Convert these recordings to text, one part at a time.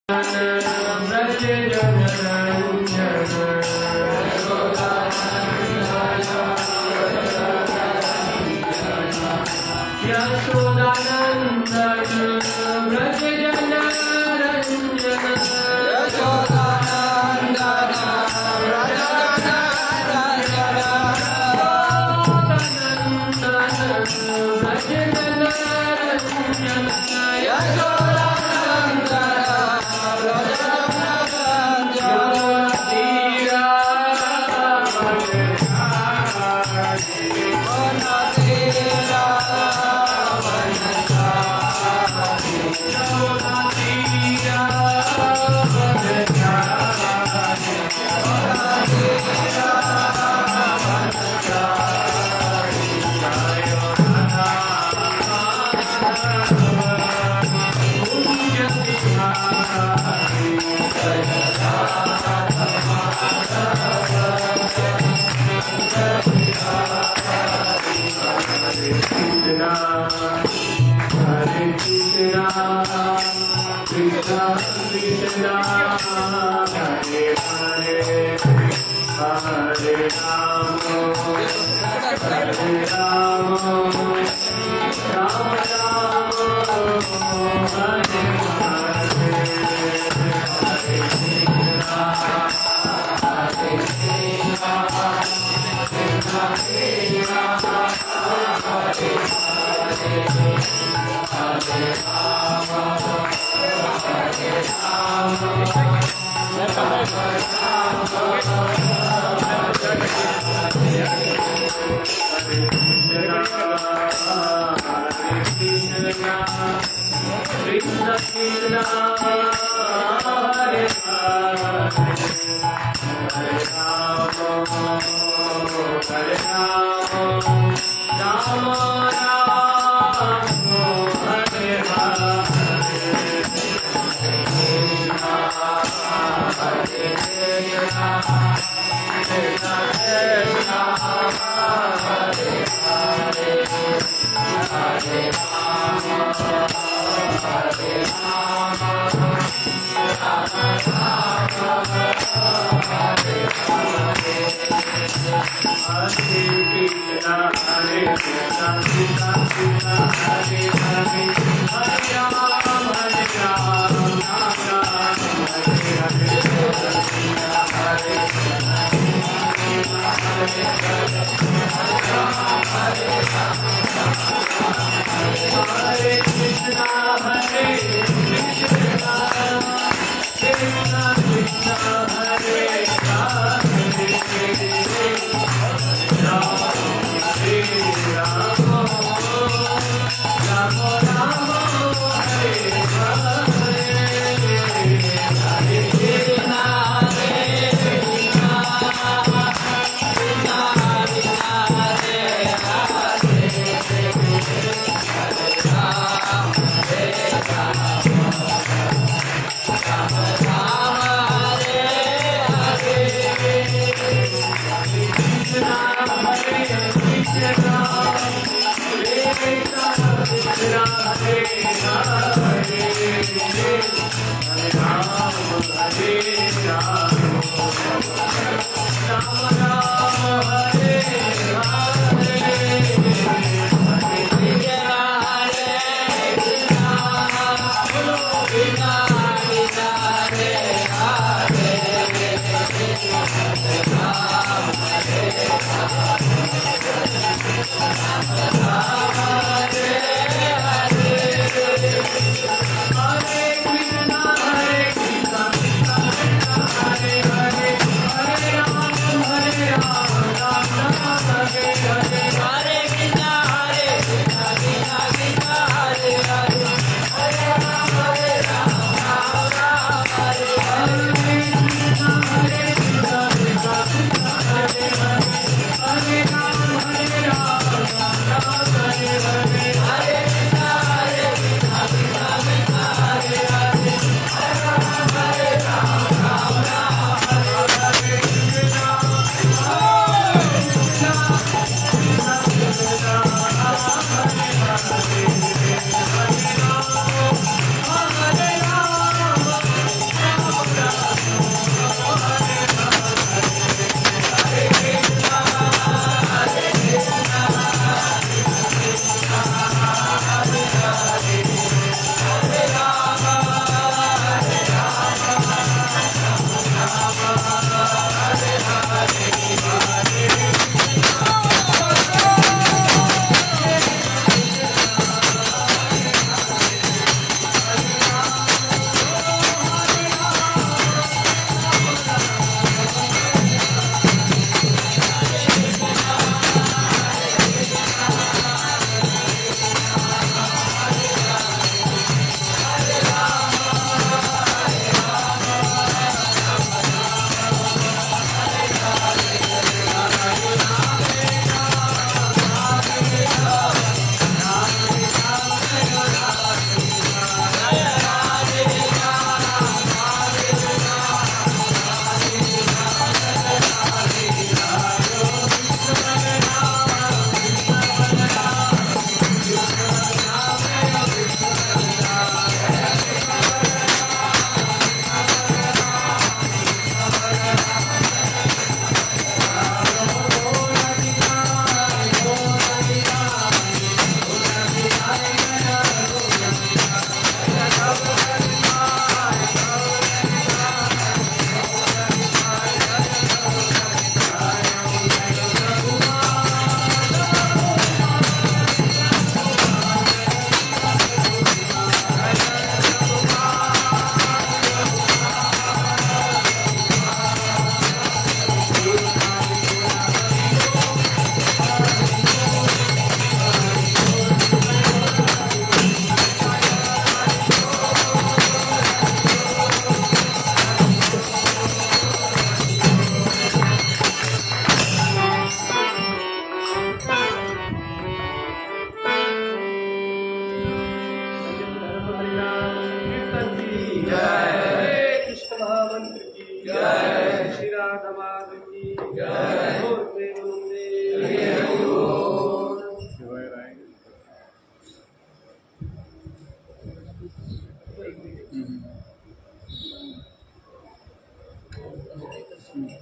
Hare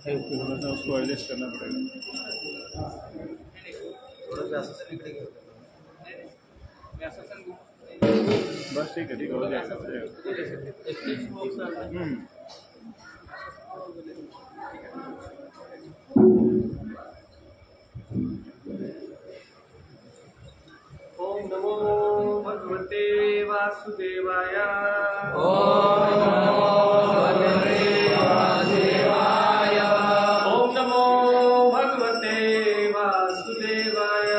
थोड़ा सा उसको एडजस्ट करना पड़ेगा। बस ठीक है हो जाएगा। ओम नमो भगवते वासुदेवाय। ओम नमो भगवते वासुदेवाय।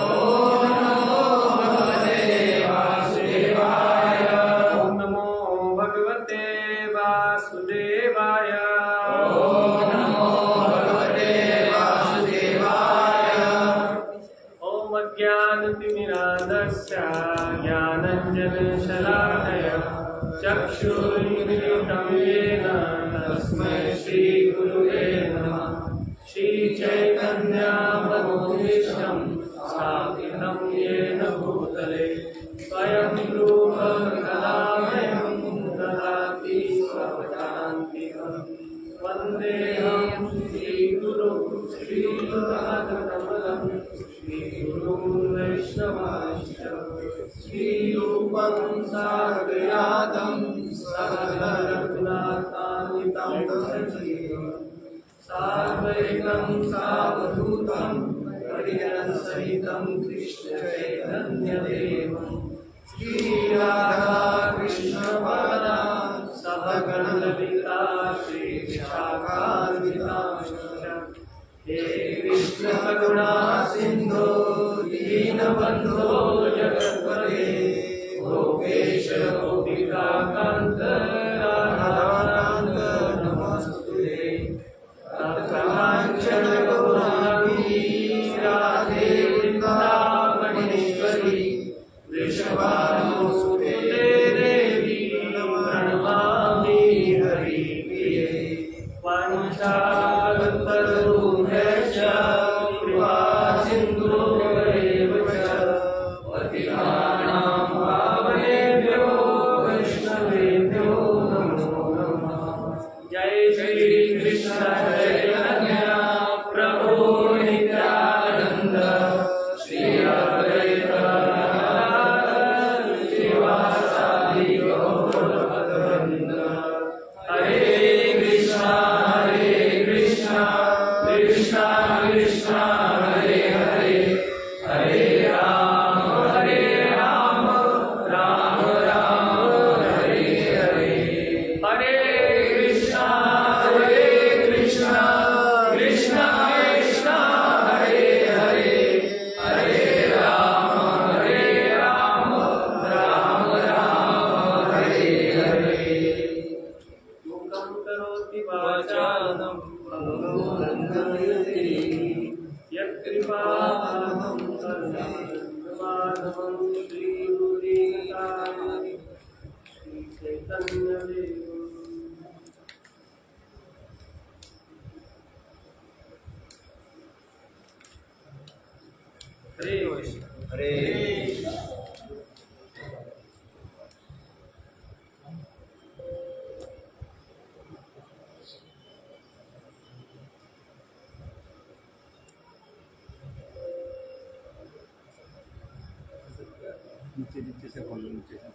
ओम नमो भगवते वासुदेवाय। ओम अज्ञानतिमिरान्धस्य ज्ञानाञ्जनशलाकया चक्षुरुन्मिलितं येन तस्मै श्रीगुरुवे नमः। श्रीचैतन्यमनोभीष्टं स्थापितं येन भूतले स्वयं रूप कलामयं ददाति स्वपदान्तिकं। वन्देऽहं श्रीगुरुं श्रीपादकमलं श्रीगुरुं वैष्णवांश्च श्रीरूपं साग्रजातं सहगणरघुनाथान्वितं साद्वैतं सावधूतं परिजनसहितं कृष्णचैतन्यदेवं श्रीराधाकृष्णपादान् सहगणललिता श्रीविशाखान्वितांश्च। हे कृष्ण करुणा सिन्धो दीनबन्धो जगत्पते गोपेश गोपिकान्त राधाकान्त नमोस्तुते। तप्तकाञ्चन गौराङ्गी राधे वृन्दावनेश्वरी वृषभानुसुते देवी प्रणमामि हरिप्रिये। वाञ्छाकल्पतरुभ्यश्च कृपा सिन्धुभ्येव च पतितानां पावनेभ्यो वैष्णवेभ्यो नमो नमः। जय श्री कृष्ण चैतन्य प्रभु नित्यानंद श्री अद्वैत श्रीवासादि गौरभक्तवृंद। हरे कृष्णा कृष्णा कृष्णा हरे हरे हरे राम राम राम हरे हरे। हरे कृष्णा कृष्णा कृष्णा हरे हरे हरे राम राम हरे हरे। मुखं करोति वाचालं मनोरञ्जयति यत्कृपावहं माधवं श्रीगुरुदेवं श्रीचैतन्यदेवम्। हरे कृष्ण हरे नीचे से बोलो नीचे से।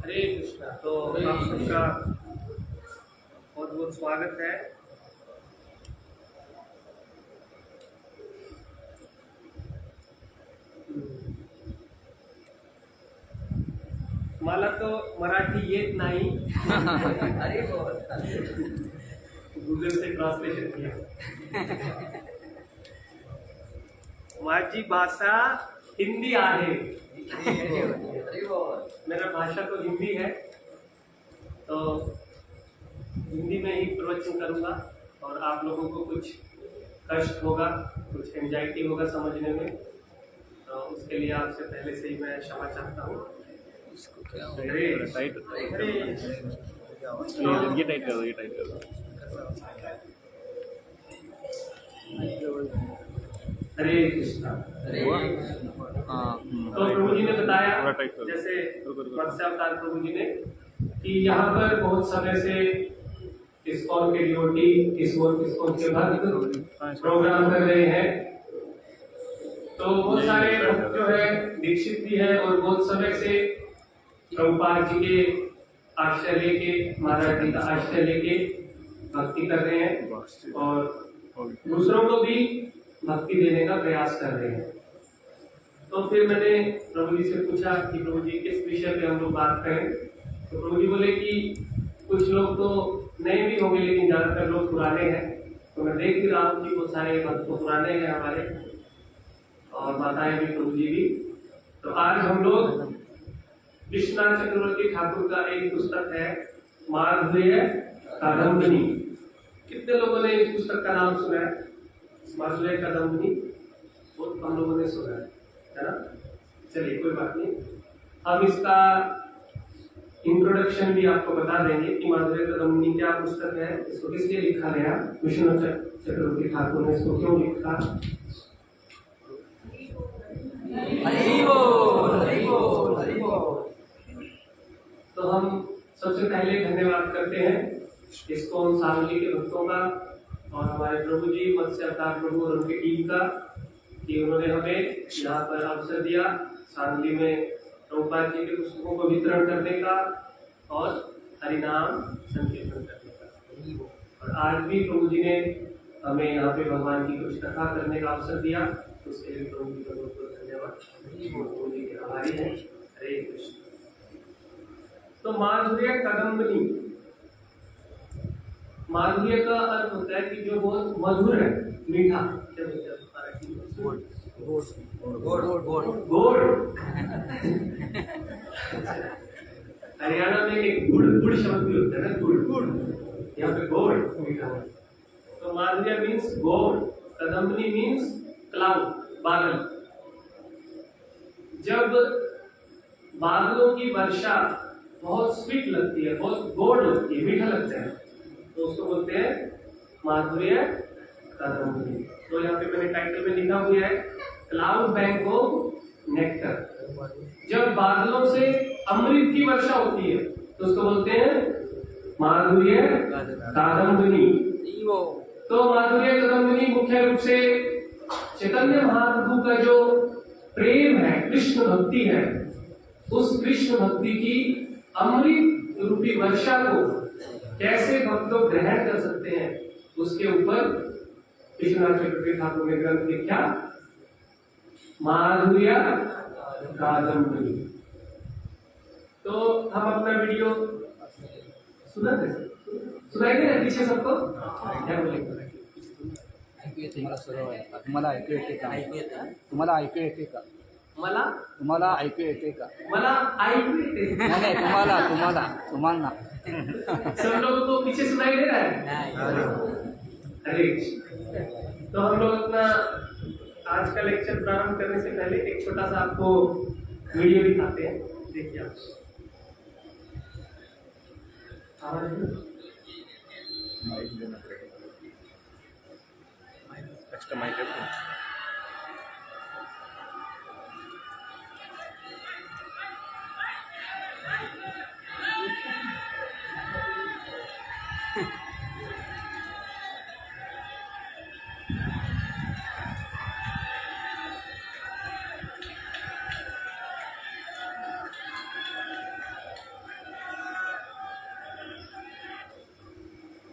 हरे कृष्णा। तो आप सबका बहुत बहुत स्वागत है। मला तो मराठी येत नाही। अरे गूगल से ट्रांसलेशन किया। माझी भाषा हिंदी आहे। मेरा भाषा तो हिंदी है, तो हिंदी में ही प्रवचन करूंगा और आप लोगों को कुछ कष्ट होगा, कुछ एंजाइटी होगा समझने में, तो उसके लिए आपसे पहले से ही मैं क्षमा चाहता हूँ। टाइट ये टाइट कर दो, ये टाइट कर दो। हरे कृष्णा। हाँ तो प्रभु जी ने बताया थोड़ा टाइट करो। जैसे रुको, रुको। मत्स्य अवतार प्रभु जी ने कि यहाँ पर बहुत समय से इस्कॉन के डिवोटी इस्कॉन के भक्त प्रोग्राम कर रहे हैं। तो बहुत सारे भक्त जो है दीक्षित भी है और बहुत समय से प्रभुपाद जी के आश्रय लेके महाराज जी का आश्रय लेके भक्ति कर रहे हैं और दूसरों को भी भक्ति देने का प्रयास कर रहे हैं। तो फिर मैंने प्रभु जी से पूछा कि प्रभु जी किस विषय पे हम लोग बात करें। तो प्रभु जी बोले कि कुछ लोग तो नए भी होंगे लेकिन ज्यादातर लोग पुराने हैं। तो मैं देख भी रहा हूँ कि बहुत सारे भक्त तो पुराने हैं हमारे और माताएं भी प्रभु जी भी। तो आज हम लोग विश्वनाथ चक्रवर्ती ठाकुर का एक पुस्तक है माधुर्य कादम्बिनी। कितने लोगों ने इस पुस्तक का नाम सुना है? माधुर्य कादम्बिनी बहुत कम लोगों ने सुना है ना? चलिए कोई बात नहीं, हम इसका इंट्रोडक्शन भी आपको बता देंगे कि माधुर्य कादम्बिनी क्या पुस्तक है, इसको किस लिए लिखा गया, विश्वनाथ चक्रवर्ती ठाकुर ने इसको क्यों लिखा। तो हम सबसे पहले धन्यवाद करते हैं इसको सांगली के भक्तों का और हमारे प्रभु जी मत्स्य अवतार प्रभु और उनकी टीम का कि उन्होंने हमें यहाँ पर अवसर दिया सांगली में प्रभुपाद जी के पुस्तकों को वितरण करने का और हरिनाम संकीर्तन करने का। और आज भी प्रभु जी ने हमें यहाँ पे भगवान की कुछ कथा करने का अवसर दिया, उसके लिए प्रभु जी का बहुत बहुत धन्यवाद। प्रभु जी के आभारी हैं। हरे कृष्ण। तो माधुर्य कादम्बिनी, माधुर्य का अर्थ होता है कि जो बहुत मधुर है, मीठा। क्या बोलते हैं? गोड़। हरियाणा में एक गुड़ शब्द भी होता है ना, गुड़। यहाँ पे गोड़ मीठा। तो माधुर्य मीन्स गोड़, कादम्बिनी मीन्स क्लाउड, बादल। जब बादलों की वर्षा बहुत स्वीट लगती है, बहुत गोड़ लगती है, मीठा लगता है, तो उसको बोलते हैं माधुर्य कादम्बिनी। तो यहाँ पे मैंने टाइटल में लिखा हुआ है क्लाउड बैंक ऑफ नेक्टर। जब बादलों से अमृत की वर्षा होती है तो उसको बोलते हैं माधुर्य कादम्बिनी। तो माधुर्य कादम्बिनी मुख्य रूप से चैतन्य महाप्रभु का जो प्रेम है, कृष्ण भक्ति है, उस कृष्ण भक्ति की अमृत रूपी वर्षा को कैसे भक्त लोग ग्रहण कर सकते हैं, उसके ऊपर विश्वनाथ चक्रवर्ती ठाकुर ने ग्रंथ लिखा माधुर्य कादम्बिनी। तो हम अपना वीडियो सुनाएंगे ना पीछे सबको? क्या बोलेंगे? तुम्हाला सर्व आहे. तुम्हाला ऐकू येते का? तुम्हाला ऐकू येते का? तुम्हाला ऐकू येते का? मला ऐकू येते। नहीं, तुम्हाला सब लोगों को पीछे सुनाई दे रहा है? हरे कृष्ण। तो हम लोग अपना आज का लेक्चर प्रारंभ करने से पहले एक छोटा सा आपको वीडियो दिखाते हैं, देखिए आप। माइक देना पड़ेगा, एक्स्ट्रा माइक है।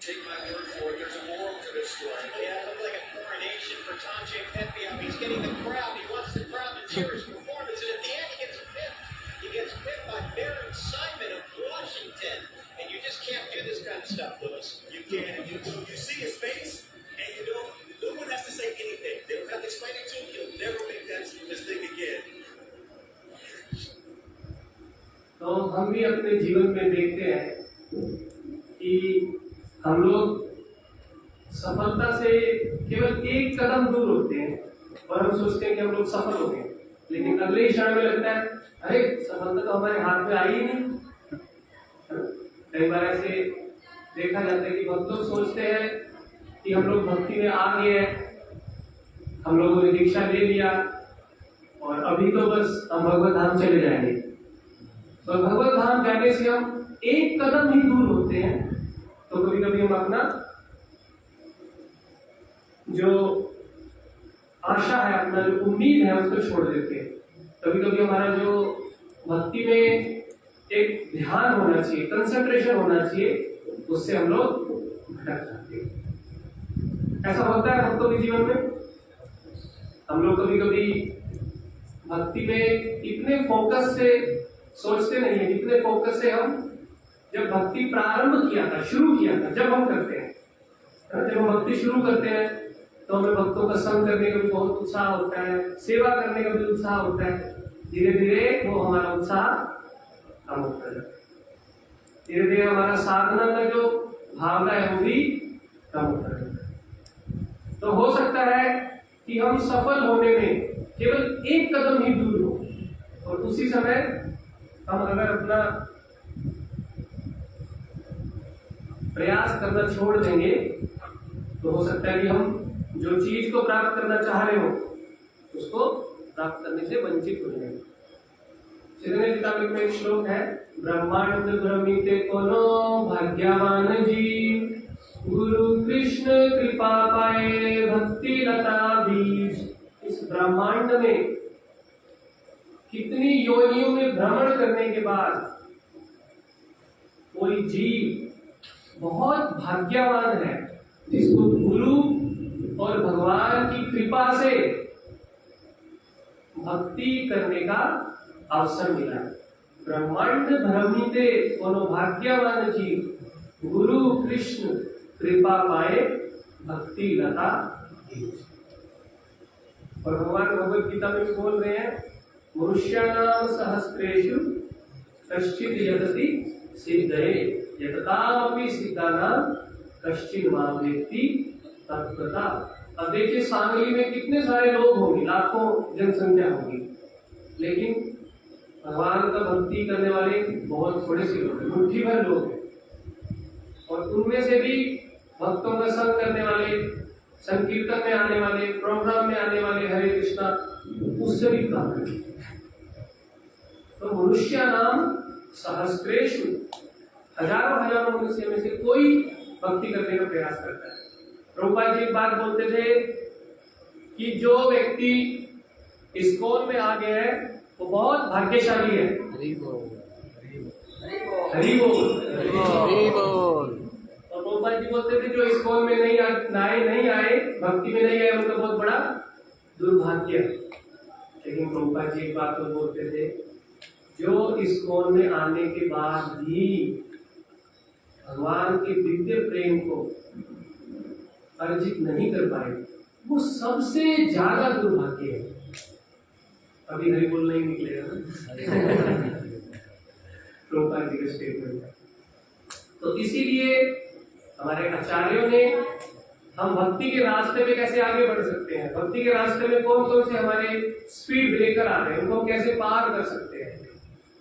Take my word for it, there's a moral to this story. Yeah, it looked like a coronation for Tom J. Pepe. I mean, he's getting the crowd. He wants the crowd to cheer his performance. And at the end, he gets pipped. He gets pipped by Baron Simon of Washington. And you just can't do this kind of stuff, Lewis. You can't. You see his face, and you don't. No one has to say anything. They don't have to explain it to him. He'll never make that mistake again. तो हम भी अपने जीवन में देखते हैं कि हम लोग सफलता से केवल एक कदम दूर होते हैं और हम सोचते हैं कि हम लोग सफल हो गए, लेकिन अगले ही क्षण में लगता है अरे सफलता तो हमारे हाथ में आई ही नहीं। कई बार ऐसे देखा जाता है कि भक्त लोग सोचते हैं कि हम लोग भक्ति में आ गए हैं हम लोगों ने दीक्षा ले लिया और अभी तो बस हम भगवत धाम चले जाएंगे। तो भगवत धाम जाने से हम एक कदम ही दूर होते हैं, तो कभी कभी हम अपना जो आशा है, अपना जो उम्मीद है उसको छोड़ देते हैं। कभी कभी हमारा जो भक्ति में एक ध्यान होना चाहिए, कंसंट्रेशन होना चाहिए, उससे हम लोग भटक जाते हैं। ऐसा होता है भक्तों के जीवन में। हम लोग कभी कभी भक्ति में इतने फोकस से सोचते नहीं है, जितने फोकस से हम जब भक्ति प्रारंभ किया था, शुरू किया था, जब हम करते हैं, जब हम भक्ति शुरू करते हैं तो हमें भक्तों का संग करने का भी बहुत उत्साह होता है, सेवा करने का भी उत्साह होता है। धीरे धीरे वो हमारा उत्साह कम होता है, धीरे धीरे हमारा साधना का जो भावना है वो भी कम होता है। तो हो सकता है कि हम सफल होने में केवल एक कदम ही दूर हो, और उसी समय हम अगर अपना प्रयास करना छोड़ देंगे तो हो सकता है कि हम जो चीज को प्राप्त करना चाह रहे हो उसको प्राप्त करने से वंचित हो जाएंगे। चैतन्य चरितामृत में एक श्लोक है, ब्रह्मांड भ्रमिते कोनो भाग्यवान जीव, गुरु कृष्ण कृपा पाए भक्ति लता बीज। इस ब्रह्मांड में कितनी योनियों में भ्रमण करने के बाद कोई जीव बहुत भाग्यवान है जिसको गुरु और भगवान की कृपा से भक्ति करने का अवसर मिला। ब्रह्मांड भ्रमिते कोनो भाग्यवान जीव, गुरु कृष्ण कृपा पाए भक्ति लता बीज। और भगवान भगवत गीता में भी बोल रहे हैं, मनुष्याणाम सहस्रेषु कश्चित् यतति सिद्धये यततामपि सिद्धानाम कश्चित् मां वेत्ति तत्त्वता। अब देखिए सांगली में कितने सारे लोग होंगे, लाखों जनसंख्या होगी, लेकिन भगवान का भक्ति करने वाले बहुत थोड़े से लोग हैं, मुट्ठी भर लोग हैं। और उनमें से भी भक्तों का संग करने वाले, संकीर्तन में आने वाले, प्रोग्राम में आने वाले, हरे कृष्णा, उससे भी कम है। तो मनुष्य नाम सहस्रेषु, हजारों मनुष्य में से कोई भक्ति करने का प्रयास करता है। प्रभुपाद जी एक बात बोलते थे कि जो व्यक्ति इस्कॉन में आ गया है वो बहुत भाग्यशाली है। हरि बोल, हरि बोल, हरि बोल। और प्रभुपाद जी बोलते थे जो इस्कॉन में नहीं आए, भक्ति में नहीं आए, उनका बहुत बड़ा दुर्भाग्य। लेकिन प्रभुपाद जी एक बात तो बोलते थे, जो इस्कॉन में आने के बाद भी भगवान के दिव्य प्रेम को अर्जित नहीं कर पाए, वो सबसे ज्यादा दुर्भाग्य है। अभी हरि बोल नहीं निकलेगा ना प्रभुपाद जी का स्टेटमेंट है। तो इसीलिए हमारे आचार्यों ने हम भक्ति के रास्ते में कैसे आगे बढ़ सकते हैं, भक्ति के रास्ते में कौन कौन से हमारे स्पीड ब्रेकर आ रहे हैं, उनको कैसे पार कर सकते हैं,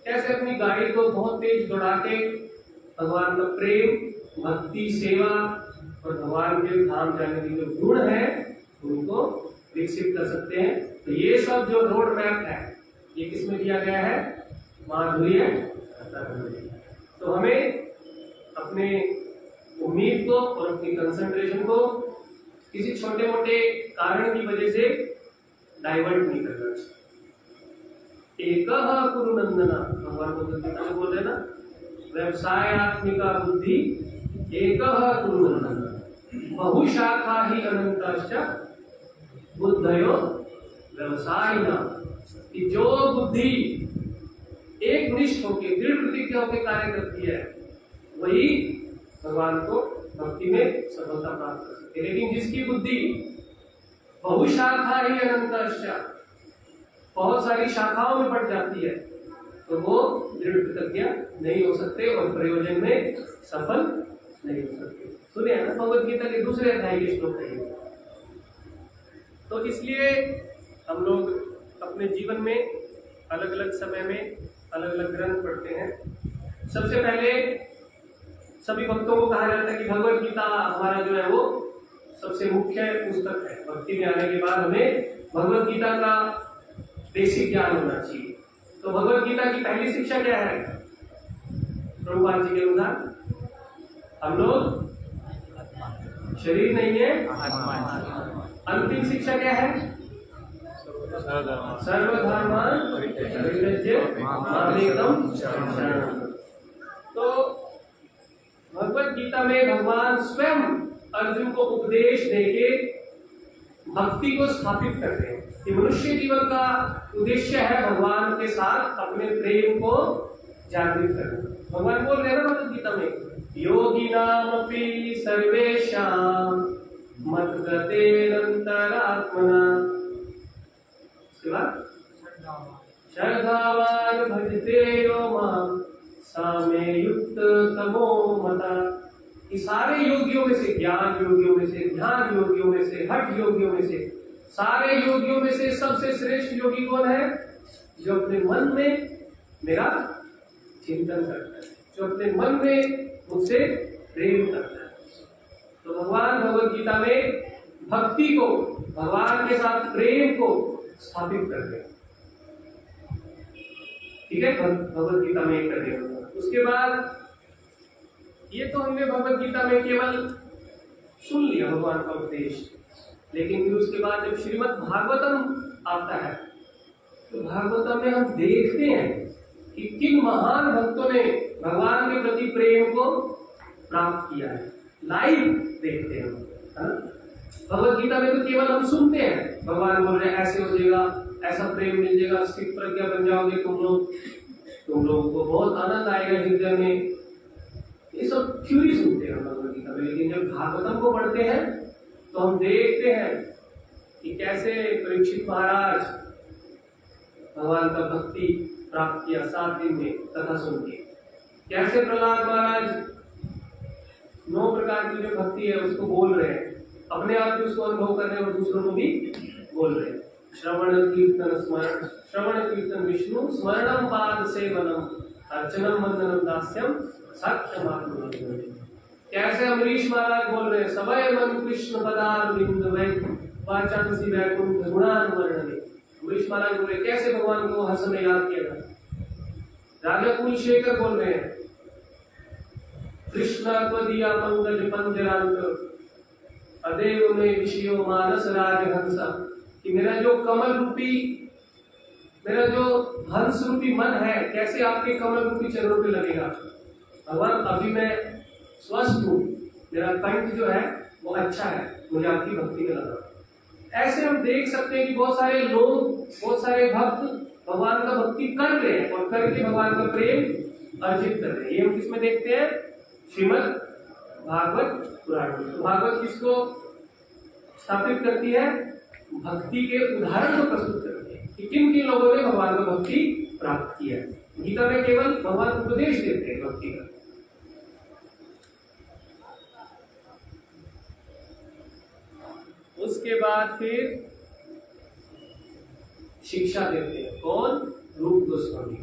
कैसे अपनी गाड़ी को बहुत तेज दौड़ा के भगवान का प्रेम, भक्ति, सेवा और भगवान के धाम जाने की जो गुण है उनको विकसित कर सकते हैं। तो ये सब जो रोड मैप है ये किसमें दिया गया है, माधुर्य। तो हमें अपने उम्मीद को और अपनी कंसंट्रेशन को किसी छोटे मोटे कारण की वजह से डाइवर्ट नहीं करना चाहिए। एकः कुरु नंदना, भगवान गीता में बोल रहे ना, व्यवसायात्मिका बुद्धि एकः कुरु नंदना, बहुशाखा ही अनंताश्च बुद्धयो व्यवसायिना। कि जो बुद्धि एक निष्ठ होकर, दृढ़ प्रतिज्ञा होकर कार्य करती है वही भगवान को भक्ति में सफलता प्राप्त कर सकते हैं। लेकिन जिसकी बुद्धि बहुशाखा ही अनंताश्च, बहुत सारी शाखाओं में बढ़ जाती है, तो वो दृढ़ प्रतिज्ञा नहीं हो सकते और प्रयोजन में सफल नहीं हो सकते। सुनिए ना, भगवत गीता के दूसरे अध्याय के श्लोक है। तो इसलिए हम लोग अपने जीवन में अलग अलग समय में अलग अलग ग्रंथ पढ़ते हैं। सबसे पहले सभी भक्तों को कहा जाता है कि भगवत गीता हमारा जो है वो सबसे मुख्य पुस्तक है। भक्ति में आने के बाद हमें भगवत गीता का बेसिक ज्ञान होना चाहिए। तो भगवत गीता की पहली शिक्षा क्या है? प्रभुपाद जी के अनुसार हम लोग शरीर नहीं है, अंतिम शिक्षा क्या है? सर्वधर्मान् परित्यज्य मामेकं शरणं। तो भगवत गीता में भगवान स्वयं अर्जुन को उपदेश देके भक्ति को स्थापित करते हैं कि मनुष्य जीवन का उद्देश्य है भगवान के साथ अपने प्रेम को जागृत करना। भगवान बोल रहे हैं ना भगवत गीता में, योगिनामपि सर्वेषां मद्गतेरन्तरात्मना, उसके बाद श्रद्धावान् भजते यो मां सामे युक्त तमो मता। कि सारे योगियों में से, ज्ञान योगियों में से, ध्यान योगियों में से, हठ योगियों में से, सारे योगियों में से सबसे श्रेष्ठ योगी कौन है? जो अपने मन में मेरा चिंतन करता है, जो अपने मन में मुझसे प्रेम करता है। तो भगवान भगवत गीता में भक्ति को, भगवान के साथ प्रेम को स्थापित करते हैं। ठीक है, भगवत गीता में कर दिया। उसके बाद ये तो हमने भगवत गीता में केवल सुन लिया भगवान का उपदेश, लेकिन फिर उसके बाद जब श्रीमद् भागवतम आता है तो भागवतम में हम देखते हैं कि किन महान भक्तों ने भगवान के प्रति प्रेम को प्राप्त किया है। लाइव देखते हैं हम। भगवत गीता में तो केवल हम सुनते हैं, भगवान बोल रहे हैं ऐसे हो जाएगा, ऐसा प्रेम मिल जाएगा, स्थित प्रज्ञा बन जाओगे तुम लोगों को बहुत आनंद आएगा हृदय में, ये सब थ्योरी सुनते हैं हम भगवत गीता में। लेकिन जब भागवतम को पढ़ते हैं तो हम देखते हैं कि कैसे परीक्षित महाराज भगवान का भक्ति प्राप्त किया 7 दिन में कथा सुन के, कैसे प्रहलाद महाराज 9 प्रकार की जो भक्ति है उसको बोल रहे हैं, अपने आप भी उसको अनुभव कर रहे हैं और दूसरों को भी बोल रहे हैं। श्रवण कीर्तन विष्णु स्मरणम पाद सेवनम अर्चनम वंदनम दास्यम सत्यमात्म। कैसे अमरीश महाराज बोल रहे हैं, सवय मन कृष्ण पदारविंद वै वाचांसी वैकुंठ गुणानुवर्णने। अमरीश महाराज बोल रहे हैं कैसे भगवान को हर समय याद किया जाए। राजा कुलशेखर बोल रहे हैं, कृष्ण त्वदीया पंकज पंजरांत अदेव में विषयो मानस राजहंसा। कि मेरा जो कमल रूपी, मेरा जो हंस रूपी मन है कैसे आपके कमल रूपी चरणों पे लगेगा। भगवान अभी मैं स्वस्थ हूँ, मेरा कंठ जो है वो अच्छा है, मुझे आपकी भक्ति में लगा। ऐसे हम देख सकते हैं कि बहुत सारे लोग, बहुत सारे भक्त भगवान का भक्ति कर रहे हैं और करके भगवान का प्रेम अर्जित कर रहे हैं। ये हम किसमें देखते हैं? श्रीमद् भागवत पुराण में। तो भागवत किसको स्थापित करती है? भक्ति के उदाहरण को प्रस्तुत करती है कि किन किन लोगों ने भगवान का भक्ति प्राप्त किया। गीता में केवल भगवान उपदेश देते हैं भक्ति का। उसके बाद फिर शिक्षा देते हैं कौन? रूप गोस्वामी,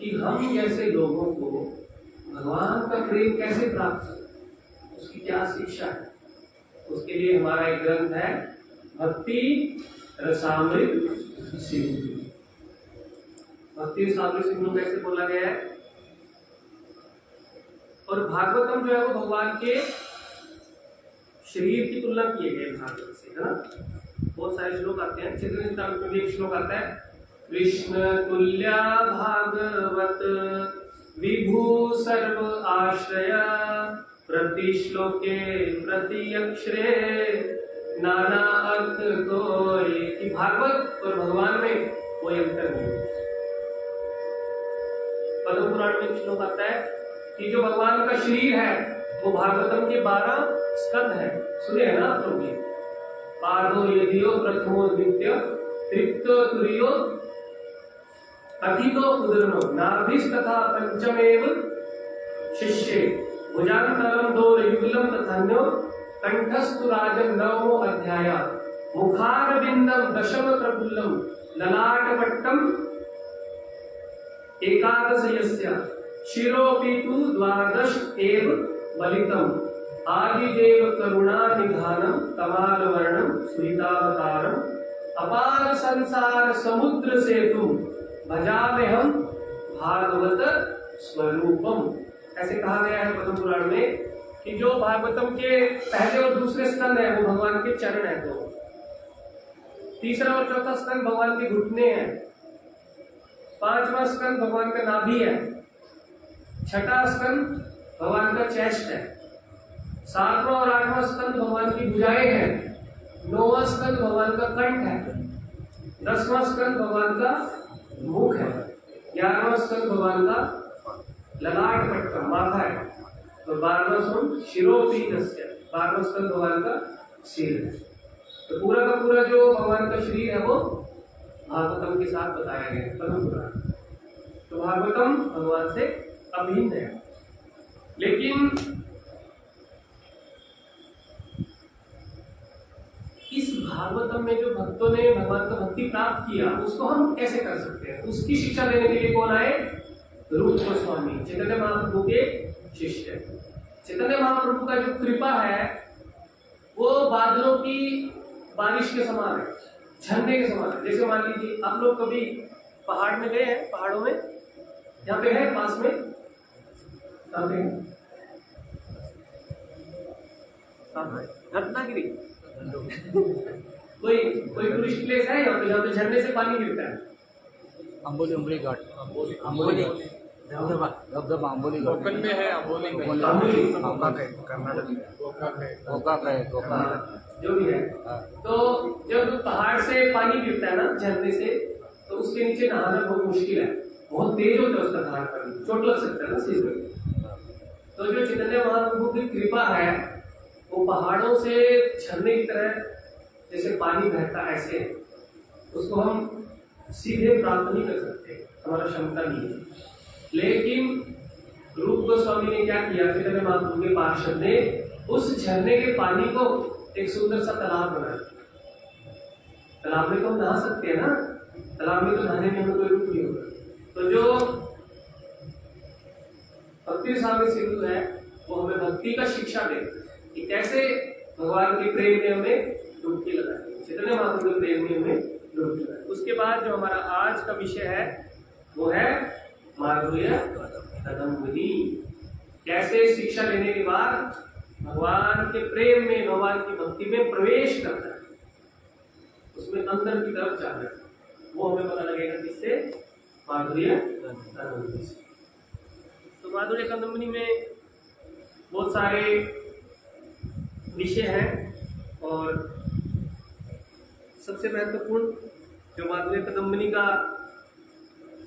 कि हम जैसे लोगों को भगवान का प्रेम कैसे प्राप्त हो, उसकी क्या शिक्षा है। उसके लिए हमारा एक ग्रंथ है भक्ति रसामृत सिंधु। भक्ति रसामृत सिंधु कैसे बोला गया है? और भागवतम जो है वो भगवान के शरीर की तुलना किए गए भागवत से, है ना। बहुत सारे श्लोक आते हैं, चैतन्य में भी एक श्लोक आता है, कृष्ण तुल्या भागवत विभु सर्व आश्रया प्रति श्लोके प्रति अक्षरे नाना अर्थ कोई। कि भागवत और भगवान में कोई अंतर नहीं। पद्म पुराण में श्लोक आता है कि जो भगवान का शरीर है वो भागवतम के 12 स्कंद है। सुने है ना आप लोग? पादो यदियो प्रथमो द्वितीय तृतीयो तुरियो कथितो उदरनो नाभिस तथा पंचमेव शिष्ये भुजांतरम दो युगलम तथान्यो कंठस्तु राजन नवमो अध्याय मुखारविंदम दशम प्रफुल्लम ललाटपट्टम एकादश यस्य शिरोपि तु द्वादश एव बलितम आदिदेव करुणा निधानम कमाल वर्णम सुहितावतारम अपार संसार समुद्र से तुम भजामे हम भागवत स्वरूपम। ऐसे कहा गया है पद्म पुराण में कि जो भागवतम के पहले और दूसरे स्कंद है वो भगवान के चरण है, तो तीसरा और चौथा स्कंद भगवान के घुटने हैं, पांचवा स्कंद भगवान का नाभि है, छठा स्कंद भगवान का चेस्ट है, सातवां और आठवां स्कंद भगवान की भुजाएं हैं, नौवां स्कंद भगवान का कंठ है, 10वां स्कंद भगवान का मुख है, 11वां स्कंद भगवान का ललाट पट्ट माथा है, और 12वां स्कंद शिरोपीतस्य, 12वां स्कंद भगवान का सिर है। तो पूरा का पूरा जो भगवान का शरीर है वो भागवतम के साथ बताया गया है पद्म पुराण। तो भागवतम भगवान से अभिन्न है। लेकिन इस भागवतम में जो भक्तों ने भगवान का भक्ति प्राप्त किया उसको हम कैसे कर सकते हैं, उसकी शिक्षा देने के लिए कौन आए? रूप गोस्वामी, चैतन्य महाप्रभु के शिष्य। चैतन्य महाप्रभु का जो कृपा है वो बादलों की बारिश के समान है, झरने के समान है। जैसे मान लीजिए आप लोग कभी पहाड़ में गए हैं, पहाड़ों में यहाँ पे है पास में, कहाँ पे रत्नागिरी कोई टूरिस्ट प्लेस है यहाँ पे जहाँ पे झरने से पानी गिरता है? अंबोली घाट, अंबोली धबधबा अंबोली घाट कोकण में है, अम्बोली में, कर्नाटक में, गोकाक है, जो भी है। तो जब पहाड़ से पानी गिरता है ना झरने से, तो उसके नीचे नहाना बहुत मुश्किल है, बहुत तेज होता है उसका धार पानी, चोट लग सकता है ना सिर में। तो जो चैतन्य महाप्रभु की कृपा है वो पहाड़ों से झरने की तरह जैसे पानी बहता ऐसे, उसको हम सीधे प्राप्त नहीं कर सकते, हमारा क्षमता नहीं है। लेकिन रूप गोस्वामी ने क्या किया, चैतन्य महाप्रभु के पार्षद ने उस झरने के पानी को एक सुंदर सा तालाब बनाया। तालाब में तो हम नहा सकते हैं ना, तालाब में तो नहाने में हमें कोई रुक नहीं होगा। तो जो भक्ति स्वामी सिंधु है वो हमें भक्ति का शिक्षा दे कि कैसे भगवान के प्रेम में हमें डुबकी लगानी, चैतन्य महाप्रभु के प्रेम में हमें डुबकी लगानी। उसके बाद जो हमारा आज का विषय है वो है माधुर्य कदम्बिनी। कैसे शिक्षा लेने के बाद भगवान के प्रेम में, भगवान की भक्ति में प्रवेश करना है, उसमें अंदर की तरफ जाना है, वो हमें पता लगेगा किससे? माधुर्य कदम्बिनी से। तो माधुर्य कदम्बिनी में बहुत सारे विषय हैं और सबसे महत्वपूर्ण जो माधुर्य कदम्बिनी का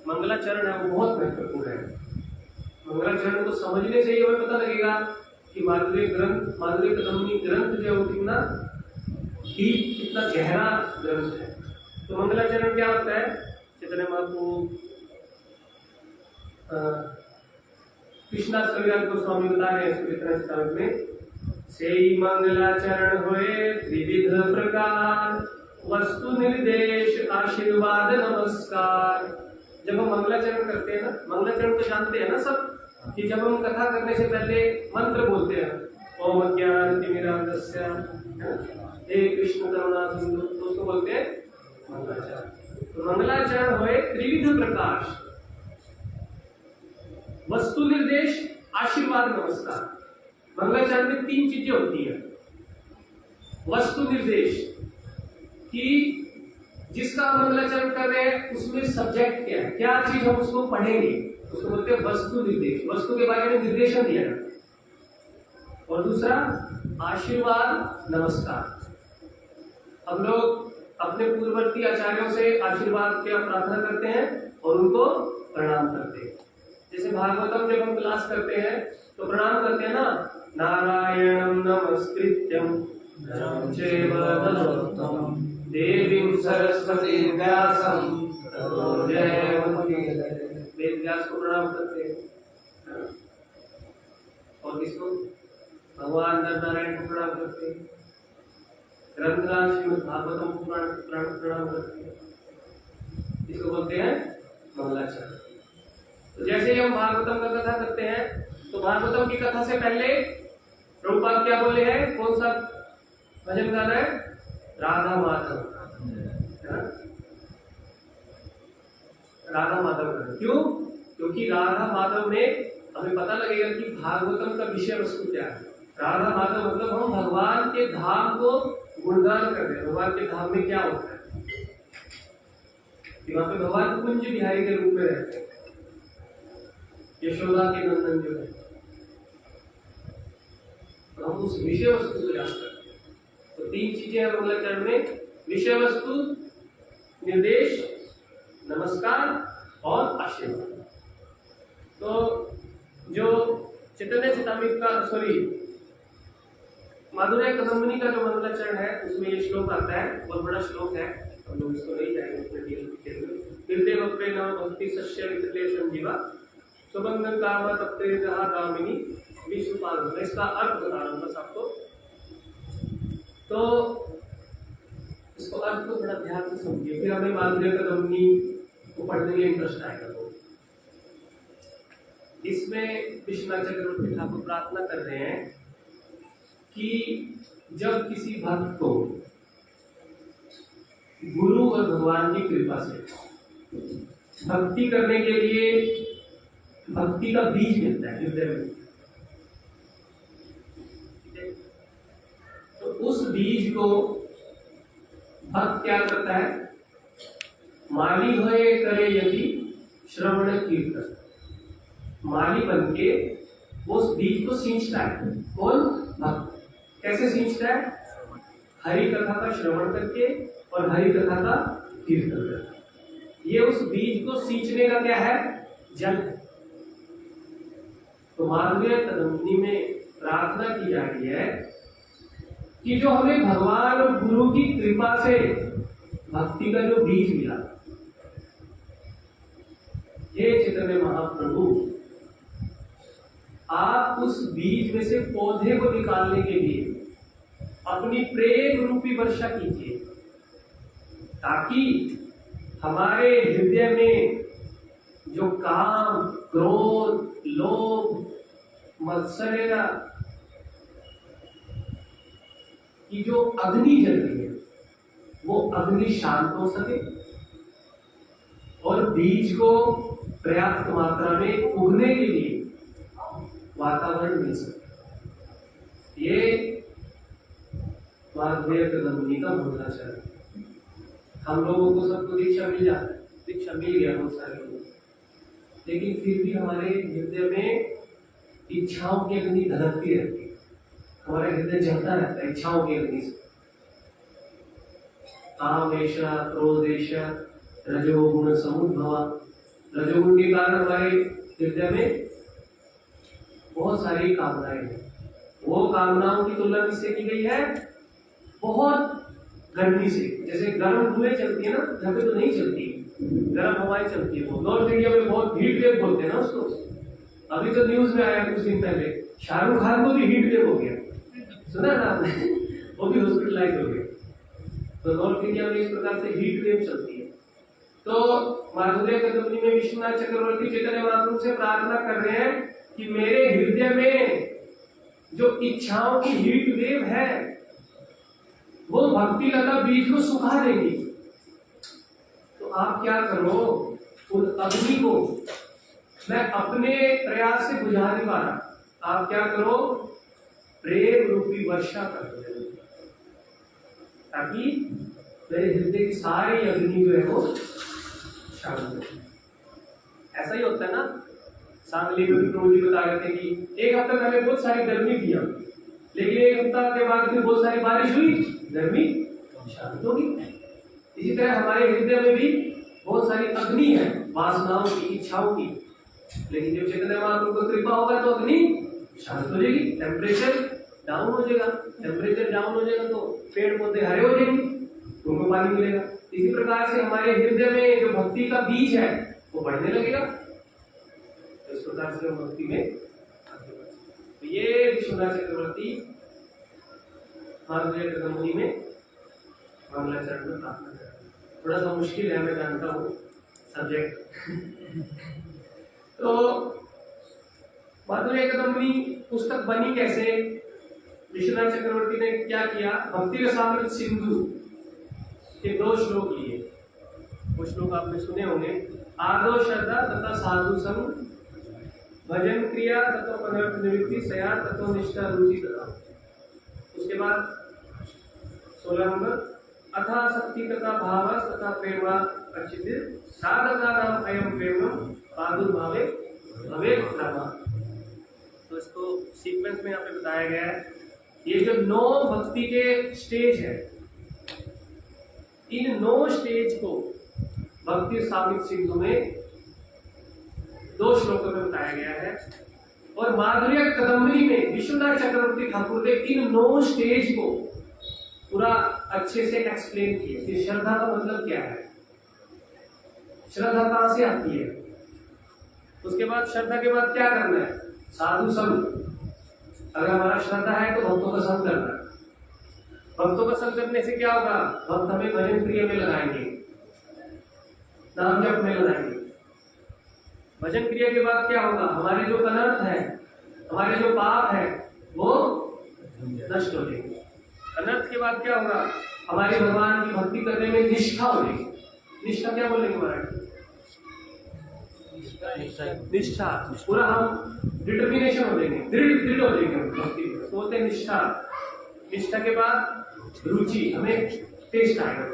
मंगलाचरण है वो बहुत महत्वपूर्ण है। मंगलाचरण को समझने से ही हमें पता लगेगा कि माधुर्य कदम्बिनी ग्रंथ जो है वो कितना डीप, कितना गहरा ग्रंथ है। तो मंगलाचरण क्या होता है? चैतन्य महाप्रभु कृष्णास कविराज गोस्वामी बता रहे हैं में, से मंगलाचरण हुए त्रिविध प्रकार, वस्तु निर्देश आशीर्वाद नमस्कार। जब हम मंगलाचरण करते हैं ना, मंगलाचरण तो जानते हैं ना सब, कि जब हम कथा करने से पहले मंत्र बोलते हैं, ओम ज्ञानतिमिरान्धस्य हे कृष्ण करुणा सिंधु, तो उसको बोलते हैं मंगलाचरण। तो मंगलाचरण हुए त्रिविध प्रकार, वस्तु निर्देश आशीर्वाद नमस्कार। मंगलाचरण में 3 चीजें होती है। वस्तु निर्देश कि जिसका हम मंगलाचरण कर रहे हैं उसमें सब्जेक्ट क्या है, क्या चीज हम उसको पढ़ेंगे, उसको बोलते हैं वस्तु निर्देश, वस्तु के बारे में निर्देशन दिया जाता। और दूसरा आशीर्वाद नमस्कार, हम लोग अपने पूर्ववर्ती आचार्यों से आशीर्वाद की प्रार्थना करते हैं और उनको प्रणाम करते हैं। जैसे भागवतम जब हम क्लास करते हैं तो प्रणाम करते हैं ना, नारायणं नमस्कृत्यं नरं चैव नरोत्तमं देवीं सरस्वतीं व्यासं ततो जयमुदीरये। वेद व्यास को प्रणाम करते हैं। और किसको? भगवान नर नारायण को प्रणाम करते हैं। ग्रंथराज श्रीमद् भागवतम को प्रणाम करते हैं। इसको बोलते हैं मंगलाचरण। तो जैसे ही हम भागवतम का कथा करते हैं तो भागवतम की कथा से पहले प्रभुपाद क्या बोले हैं? कौन सा भजन गाना है राधा माधव, है ना? राधा माधव गाना क्यों? क्योंकि राधा माधव में हमें पता लगेगा कि भागवतम का विषय वस्तु क्या है। राधा माधव मतलब हम भगवान के धाम को गुणगान कर रहे हैं। भगवान के धाम में क्या होता है कि वहां पे भगवान कुंज बिहारी के रूप में रहते हैं, यशोदा के नंदन जो है, तो हम उस विषय वस्तु को याद करते हैं। तो 3 चीजें हैं मंगलाचरण में, विषय वस्तु, निर्देश, नमस्कार और आशीर्वाद। तो जो चैतन्य चेतामृत का माधुर्य कदम्बनी का जो मंगलाचरण है उसमें ये श्लोक आता है, बहुत बड़ा श्लोक है, हम लोग इसको नहीं जाएंगे। भक्ति सस्य वितते संजीवा सुबंधन काम तप्ते कामिनी विश्वपाल। इसका अर्थ बता रहा हूँ बस आपको, तो इसको अर्थ को थोड़ा ध्यान से समझिए, फिर हमें माधुर्य कदम्बनी को पढ़ने में इंटरेस्ट आएगा। तो इसमें विश्वनाथ चक्रवर्ती ठाकुर प्रार्थना कर रहे हैं कि जब किसी भक्त को गुरु और भगवान की कृपा से भक्ति करने के लिए भक्ति का बीज मिलता है हृदय में, तो उस बीज को भक्त क्या करता है, माली होए करे यदि श्रवण कीर्तन, माली बन के उस बीज को सींचता है। कौन? भक्त। कैसे सींचता है? हरि कथा का श्रवण करके और हरि कथा का कीर्तन करके। ये उस बीज को सींचने का क्या है? जल है। तो माधुर्य कदम्बनी में प्रार्थना की जा रही है कि जो हमें भगवान और गुरु की कृपा से भक्ति का जो बीज मिला, हे चैतन्य महाप्रभु, आप उस बीज में से पौधे को निकालने के लिए अपनी प्रेम रूपी वर्षा कीजिए, ताकि हमारे हृदय में जो काम, क्रोध, लोभ, मत्सर्य की जो अग्नि जल रही है वो अग्नि शांत हो सके और बीज को पर्याप्त मात्रा में उगने के लिए वातावरण मिल सके। ये माधुर्य कदम्बनी का मंगलाचरण। हम लोगों को सबको दीक्षा मिल जाता है, दीक्षा मिल गया बहुत सारे लोगों, लेकिन फिर भी हमारे हृदय में इच्छाओं की अग्नि धधकती रहती है, हमारा हृदय जलता रहता है इच्छाओं की अग्नि से। कामेश, क्रोधेश, रजोगुण समुद्भवा। रजोगुण के कारण हमारे हृदय में बहुत सारी कामनाएं हैं। वो कामनाओं की तुलना किससे की गई है? बहुत गर्मी से। जैसे गर्म धुएं चलती है ना, यहाँ पे तो नहीं चलती, गर्म हवाएं चलती है। वो नॉर्थ इंडिया में बहुत हीट वेव बोलते हैं ना उसको। अभी तो न्यूज में आया कुछ दिन पहले, शाहरुख खान को भी हीट वेव हो गया, सुना ना आपने? वो भी हॉस्पिटलाइज हो गया। तो नॉर्थ इंडिया में इस प्रकार से हीट वेव चलती है। तो माधुर्य कदम्बनी में विश्वनाथ चक्रवर्ती चैतन्य महाप्रभु से प्रार्थना कर रहे हैं कि मेरे हृदय में जो इच्छाओं की हीट वेव है वो भक्ति लता बीज को सुखा देगी। तो आप क्या करो, उन अग्नि को मैं अपने प्रयास से बुझा नहीं पा रहा, आप क्या करो, प्रेम रूपी वर्षा कर दो, ताकि मेरे हृदय की सारी अग्नि जो है वो शांत हो। ऐसा ही होता है ना, सांगली में प्रभु जी बता रहे थे कि एक हफ्ता पहले बहुत सारी गर्मी थी, लेकिन एक हफ्ता के बाद फिर बहुत सारी बारिश हुई, गर्मी शांत होगी। इसी तरह हमारे हृदय में भी बहुत सारी अग्नि है, वासनाओं की, इच्छाओं की, लेकिन जब चैतन्य महाप्रभु को कृपा होगा तो अग्नि शांत हो जाएगी, टेम्परेचर डाउन हो जाएगा। टेम्परेचर डाउन हो जाएगा तो पेड़ पौधे हरे हो जाएंगे, उनको पानी मिलेगा। इसी प्रकार से हमारे हृदय में जो भक्ति का बीज है वो बढ़ने लगेगा, इस प्रकार से भक्ति में। तो ये विश्वनाथ चक्रवर्ती माधुर्य कदम्बनी में मंगलाचरण में प्रार्थना कर रहे हैं। थोड़ा सा मुश्किल है, मैं जानता हूँ सब्जेक्ट। तो माधुर्य कदम्बनी पुस्तक बनी कैसे? विश्वनाथ चक्रवर्ती ने क्या किया, भक्ति रसामृत सिंधु के 2 श्लोक लिए। वो श्लोक आपने सुने होंगे। आदो श्रद्धा तथा साधु संग, भजन क्रिया तथा अनर्थ निवृत्ति, सया तत्व निष्ठा रुचि तथा। उसके बाद 16 नंबर, अथा शक्ति तथा भाव तथा प्रेमा अर्चित, साधका नाम अयम प्रेम प्रादुर्भावे भवे प्रमा। तो इसको सीक्वेंस में यहाँ पे बताया गया है। ये जो 9 भक्ति के स्टेज है, इन 9 स्टेज को भक्ति रसामृत सिंधु में 2 श्लोकों में बताया गया है। और माधुर्य कदम्बरी में विश्वनाथ चक्रवर्ती ठाकुर ने इन 9 स्टेज को पूरा अच्छे से एक्सप्लेन किया कि श्रद्धा का मतलब क्या है, श्रद्धा कहां से आती है। उसके बाद श्रद्धा के बाद क्या करना है, साधु संग। अगर हमारा श्रद्धा है तो भक्तों का संग करना है। भक्तों का संग करने से क्या होगा, भक्त हमें भजन क्रिया में लगाएंगे, नाम जप में लगाएंगे। भजन क्रिया के बाद क्या होगा, हमारे जो अनर्थ है, हमारे जो पाप है वो नष्ट हो जाएंगे। अनर्थ के बाद क्या होगा, हमारे भगवान की भक्ति करने में निष्ठा हो जाएगी। निष्ठा क्या बोलेंगे महाराज, निष्ठा। पूरा हम डिटर्मिनेशन हो जाएंगे, दृढ़ हो जाएंगे भक्ति में, बोलते हैं निष्ठा। निष्ठा के बाद रुचि, हमें टेस्ट आएगा।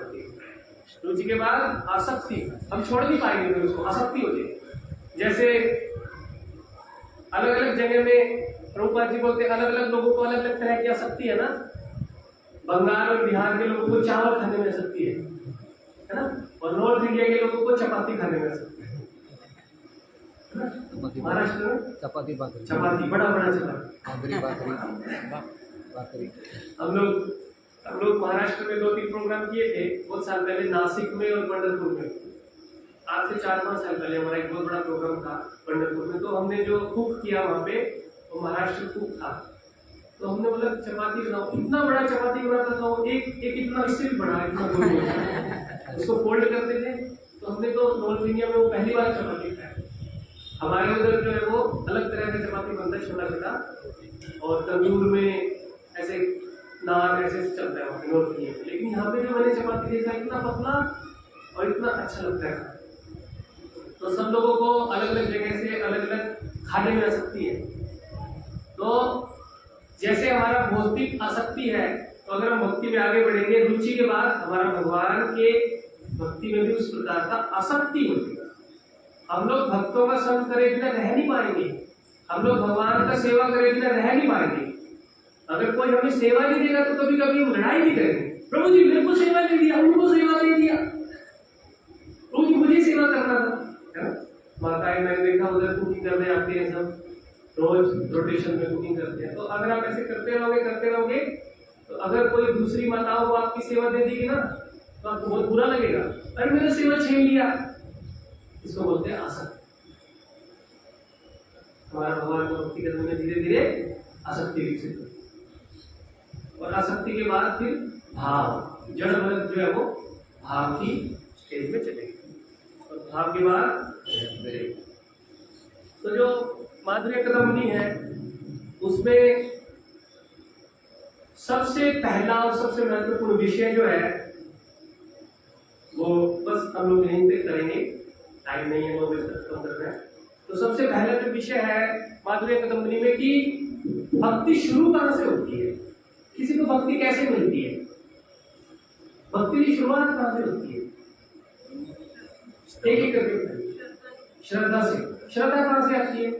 रुचि के बाद आसक्ति, हम छोड़ नहीं पाएंगे फिर उसको, आसक्ति हो जाएगी। जैसे अलग अलग जगह में प्रभुपाद जी बोलते हैं अलग अलग लोगों को अलग अलग तरह की आसक्ति है ना। बंगाल और बिहार के लोगों को चावल खाने में आसक्ति है ना, और नॉर्थ इंडिया के लोगों को चपाती खाने में आसक्ति है ना। महाराष्ट्र में चपाती भाकरी, चपाती, बड़ा बड़ा चपाती, भाकरी। हम लोग महाराष्ट्र में 2-3 प्रोग्राम किए थे बहुत साल पहले, नासिक में और पंढरपुर में। आज से 4-5 साल पहले हमारा एक बहुत बड़ा प्रोग्राम था पंढरपुर में। तो हमने जो कुक किया वहाँ पे, वो महाराष्ट्र कुक था। तो हमने बोला चपाती बनाओ, इतना बड़ा चपाती बनाता था वो, एक इतना, इससे भी बड़ा, इतना गोल उसको फोल्ड करते थे। तो हमने तो नॉर्थ इंडिया में वो पहली बार चपाती खाया। हमारे उधर जो है वो अलग तरह का चपाती बनता है, छोटा छोटा, और तंदूर में ऐसे नान ऐसे चलता है वहाँ नॉर्थ इंडिया में। लेकिन यहाँ पे जो मैंने चपाती देखा, इतना पतला और इतना अच्छा लगता है। तो सब लोगों को अलग अलग जगह से अलग अलग खाने में आसक्ति है। तो जैसे हमारा भौतिक आसक्ति है, तो अगर हम भक्ति में आगे बढ़ेंगे, रुचि के बाद हमारा भगवान के भक्ति में भी उस प्रकार का आसक्ति होती है। हम लोग भक्तों का संग करे बिना रह नहीं पाएंगे, हम लोग भगवान का सेवा करे बिना रह नहीं पाएंगे। अगर कोई हमें सेवा नहीं देगा तो कभी कभी हम लड़ाई भी करेंगे, प्रभु जी मेरे को सेवा नहीं दिया, उनको सेवा नहीं दिया, प्रभु जी मुझे सेवा करना था। माताएं मैंने देखा उधर कुकिंग करने आते हैं, सब रोज रोटेशन में कुकिंग करते हैं। तो अगर आप ऐसे करते रहोगे तो अगर कोई दूसरी माताओं को आपकी सेवा दे देगी ना, तो आपको बहुत बुरा लगेगा, अरे मैंने सेवा छीन लिया। इसको बोलते हैं आसक्ति। हमारा भगवान को भक्ति करने में धीरे धीरे आसक्ति विकसित होती, और आसक्ति के बाद फिर भाव, जड़ भरत जो है वो भाव की स्टेज में चलेगी, और भाव के बाद तो जो माधुर्य कदम्बनी है उसमें सबसे पहला और सबसे महत्वपूर्ण विषय जो है वो बस हम लोग यहीं पे करेंगे, टाइम नहीं है वो कम करना है। तो सबसे पहला जो विषय है माधुर्य कदम्बनी में कि भक्ति शुरू कहां से होती है, किसी को भक्ति कैसे मिलती है, भक्ति की शुरुआत कहां से होती है, एक एक करके श्रद्धा से। श्रद्धा कहां से आती है,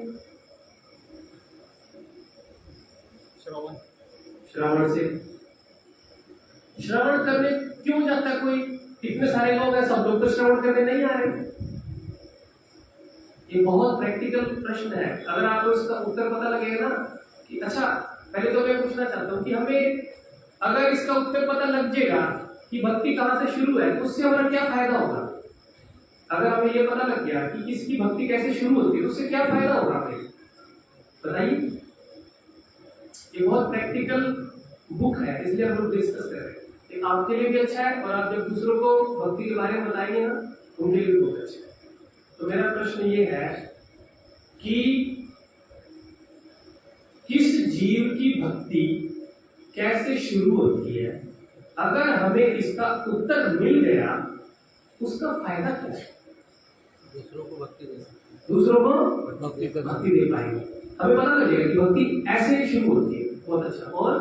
श्रवण से। श्रवण करने क्यों जाता कोई, इतने सारे लोग हैं, सब लोग तो श्रवण करने नहीं आ रहे। ये बहुत प्रैक्टिकल प्रश्न है, अगर आपको इसका उत्तर पता लगेगा ना कि अच्छा, पहले तो मैं पूछना चाहता हूँ कि हमें अगर इसका उत्तर पता लग जाएगा कि भक्ति कहां से शुरू है तो उससे हमारा क्या फायदा होगा। अगर हमें ये पता लग गया कि किसकी भक्ति कैसे शुरू होती है, उससे क्या फायदा होगा हमें बताइए। ये बहुत प्रैक्टिकल बुक है, इसलिए हम लोग डिस्कस कर रहे हैं। ये आपके लिए भी अच्छा है, और आप जब दूसरों को भक्ति के बारे में बताएंगे ना, उनके लिए भी बहुत अच्छा है। तो मेरा प्रश्न ये है कि किस जीव की भक्ति कैसे शुरू होती है, अगर हमें इसका उत्तर मिल गया उसका फायदा क्या है? दूसरों को भक्ति दे सकते दूसरों को भक्ति कर भक्ति दे पाएंगे। हमें पता लगेगा कि भक्ति ऐसे शुरू होती है। बहुत अच्छा। और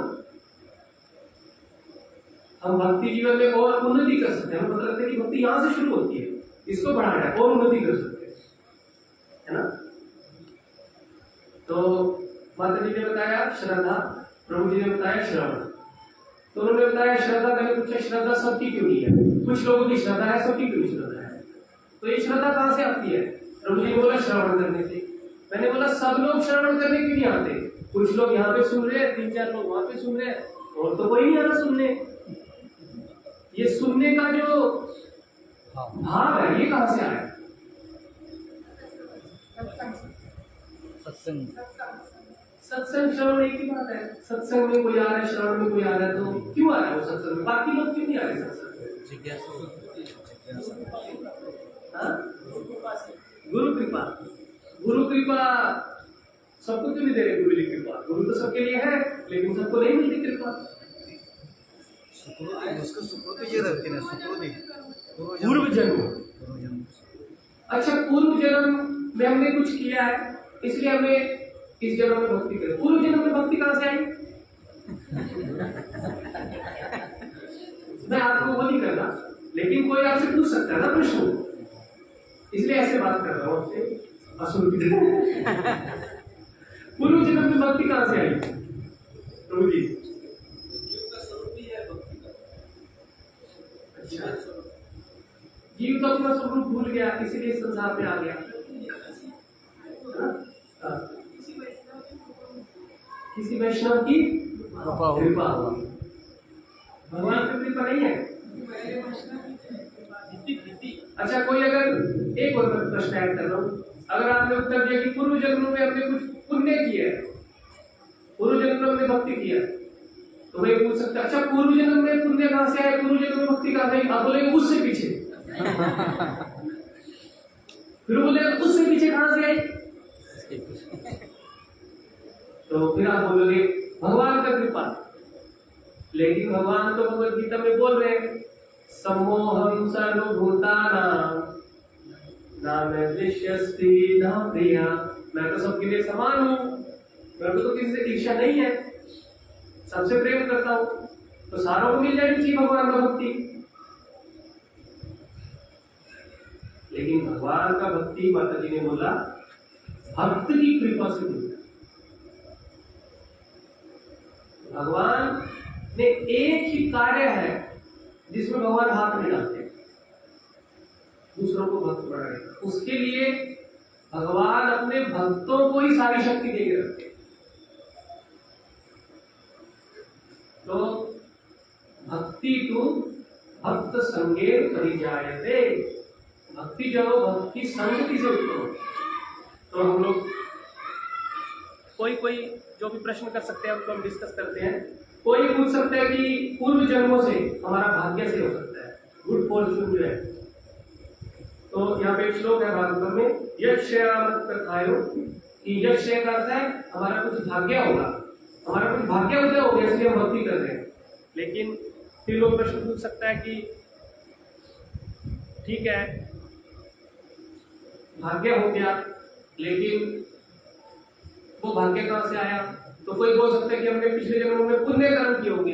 हम भक्ति जीवन में और उन्नति कर सकते हैं। हमें पता लगता है कि भक्ति यहाँ से शुरू होती है, इसको बढ़ाना है और उन्नति कर सकते हैं, है ना। तो माता जी ने बताया श्रद्धा, प्रभु जी ने बताया श्रवण। तो उन्होंने बताया श्रद्धा, मैंने पूछा श्रद्धा सबकी क्यों नहीं है? कुछ लोगों की श्रद्धा है, सबकी क्यों नहीं श्रद्धा है? तो ये श्रद्धा कहाँ से आती है? प्रभु जी ने बोला श्रवण करने से। मैंने बोला सब लोग श्रवण करने क्यों नहीं आते? कुछ लोग यहाँ पे सुन रहे हैं, 3-4 लोग वहां पे सुन रहे हैं, और तो कोई नहीं आ रहा सुनने। ये सुनने का जो भाव है ये कहाँ से आया? सत्संग। सत्संग श्रवण एक ही बात है। सत्संग में कोई आ रहा है, श्रवण में कोई आ रहा है, तो क्यों आ रहा है वो सत्संग में? बाकी लोग क्यों नहीं आ रहे सत्संग में? गुरु कृपा। गुरु कृपा सबको क्यों नहीं दे रहे? गुरु की कृपा, गुरु तो सबके लिए है, लेकिन सबको नहीं मिलती कृपा। उसको सुकृति ये रहती है, सुकृति पूर्व जन्म। अच्छा, पूर्व जन्म में हमने कुछ किया है, इसलिए हमें इस जन्म में भक्ति करें। पूर्व जन्म में भक्ति कहाँ से आई? मैं आपको वो नहीं करना, लेकिन कोई आपसे पूछ सकता है ना प्रश्न, इसलिए ऐसे बात कर रहा हूँ आपसे। असुर की पूर्व जन्म में भक्ति कहाँ से आई प्रभु जी? अच्छा, जीव तो अपना स्वरूप भूल गया, इसीलिए संसार में आ गया। किसी वैष्णव की कृपा, भगवान की कृपा नहीं है। अच्छा, कोई अगर एक और प्रश्न ऐड कर रहा हूँ, अगर आपने उत्तर दिया कि पूर्व जन्म में हमने कुछ पुण्य किया है, पूर्व जन्म में हमने भक्ति किया, तो मैं पूछ सकता, अच्छा पूर्व जन्म में पुण्य कहाँ से आए, पूर्व जन्म में भक्ति कहाँ से आई? आप बोलेंगे उससे पीछे। फिर बोले उससे पीछे कहाँ से आई? तो फिर आप बोलोगे भगवान का कृपा। लेकिन भगवान तो भगवद गीता में बोल रहे हैं सम्मोहम सर्वभूतानां न मैं दृश्यस्ति न प्रिया। मैं तो सबके लिए समान हूँ, मेरे को तो किसी से ईर्ष्या नहीं है, सबसे प्रेम करता हूँ, तो सारों को मिल जानी चाहिए भगवान का भक्ति। लेकिन भगवान का भक्ति माता जी ने बोला भक्त की कृपा से मिलता। भगवान ने एक ही कार्य है जिसमें भगवान हाथ नहीं डालते, दूसरों को भक्त बनाने, उसके लिए भगवान अपने भक्तों को ही सारी शक्ति दे के रखते। तो भक्ति तो भक्त संगे परिजायते, भक्ति जो भक्ति संगति से उत्पन्न। तो हम लोग कोई जो भी प्रश्न कर सकते हैं उनको हम डिस्कस करते हैं। कोई पूछ सकता है कि पूर्व जन्मों से हमारा भाग्य से हो सकता है, गुड फॉर्चून जो है। तो यहाँ पे श्लोक है भागवत में, यक्षयामत्कथायो, कि यक्षय का अर्थ है हमारा कुछ भाग्य होगा, हमारा कुछ भाग्य उदय हो गया इसलिए हम भक्ति कर रहे हैं। लेकिन फिर लोग प्रश्न पूछ सकता है कि ठीक है भाग्य हो गया, लेकिन वो भाग्य कहाँ से आया? तो कोई बोल सकता है कि हमने पिछले जन्मों में पुण्य कर्म किए होंगे,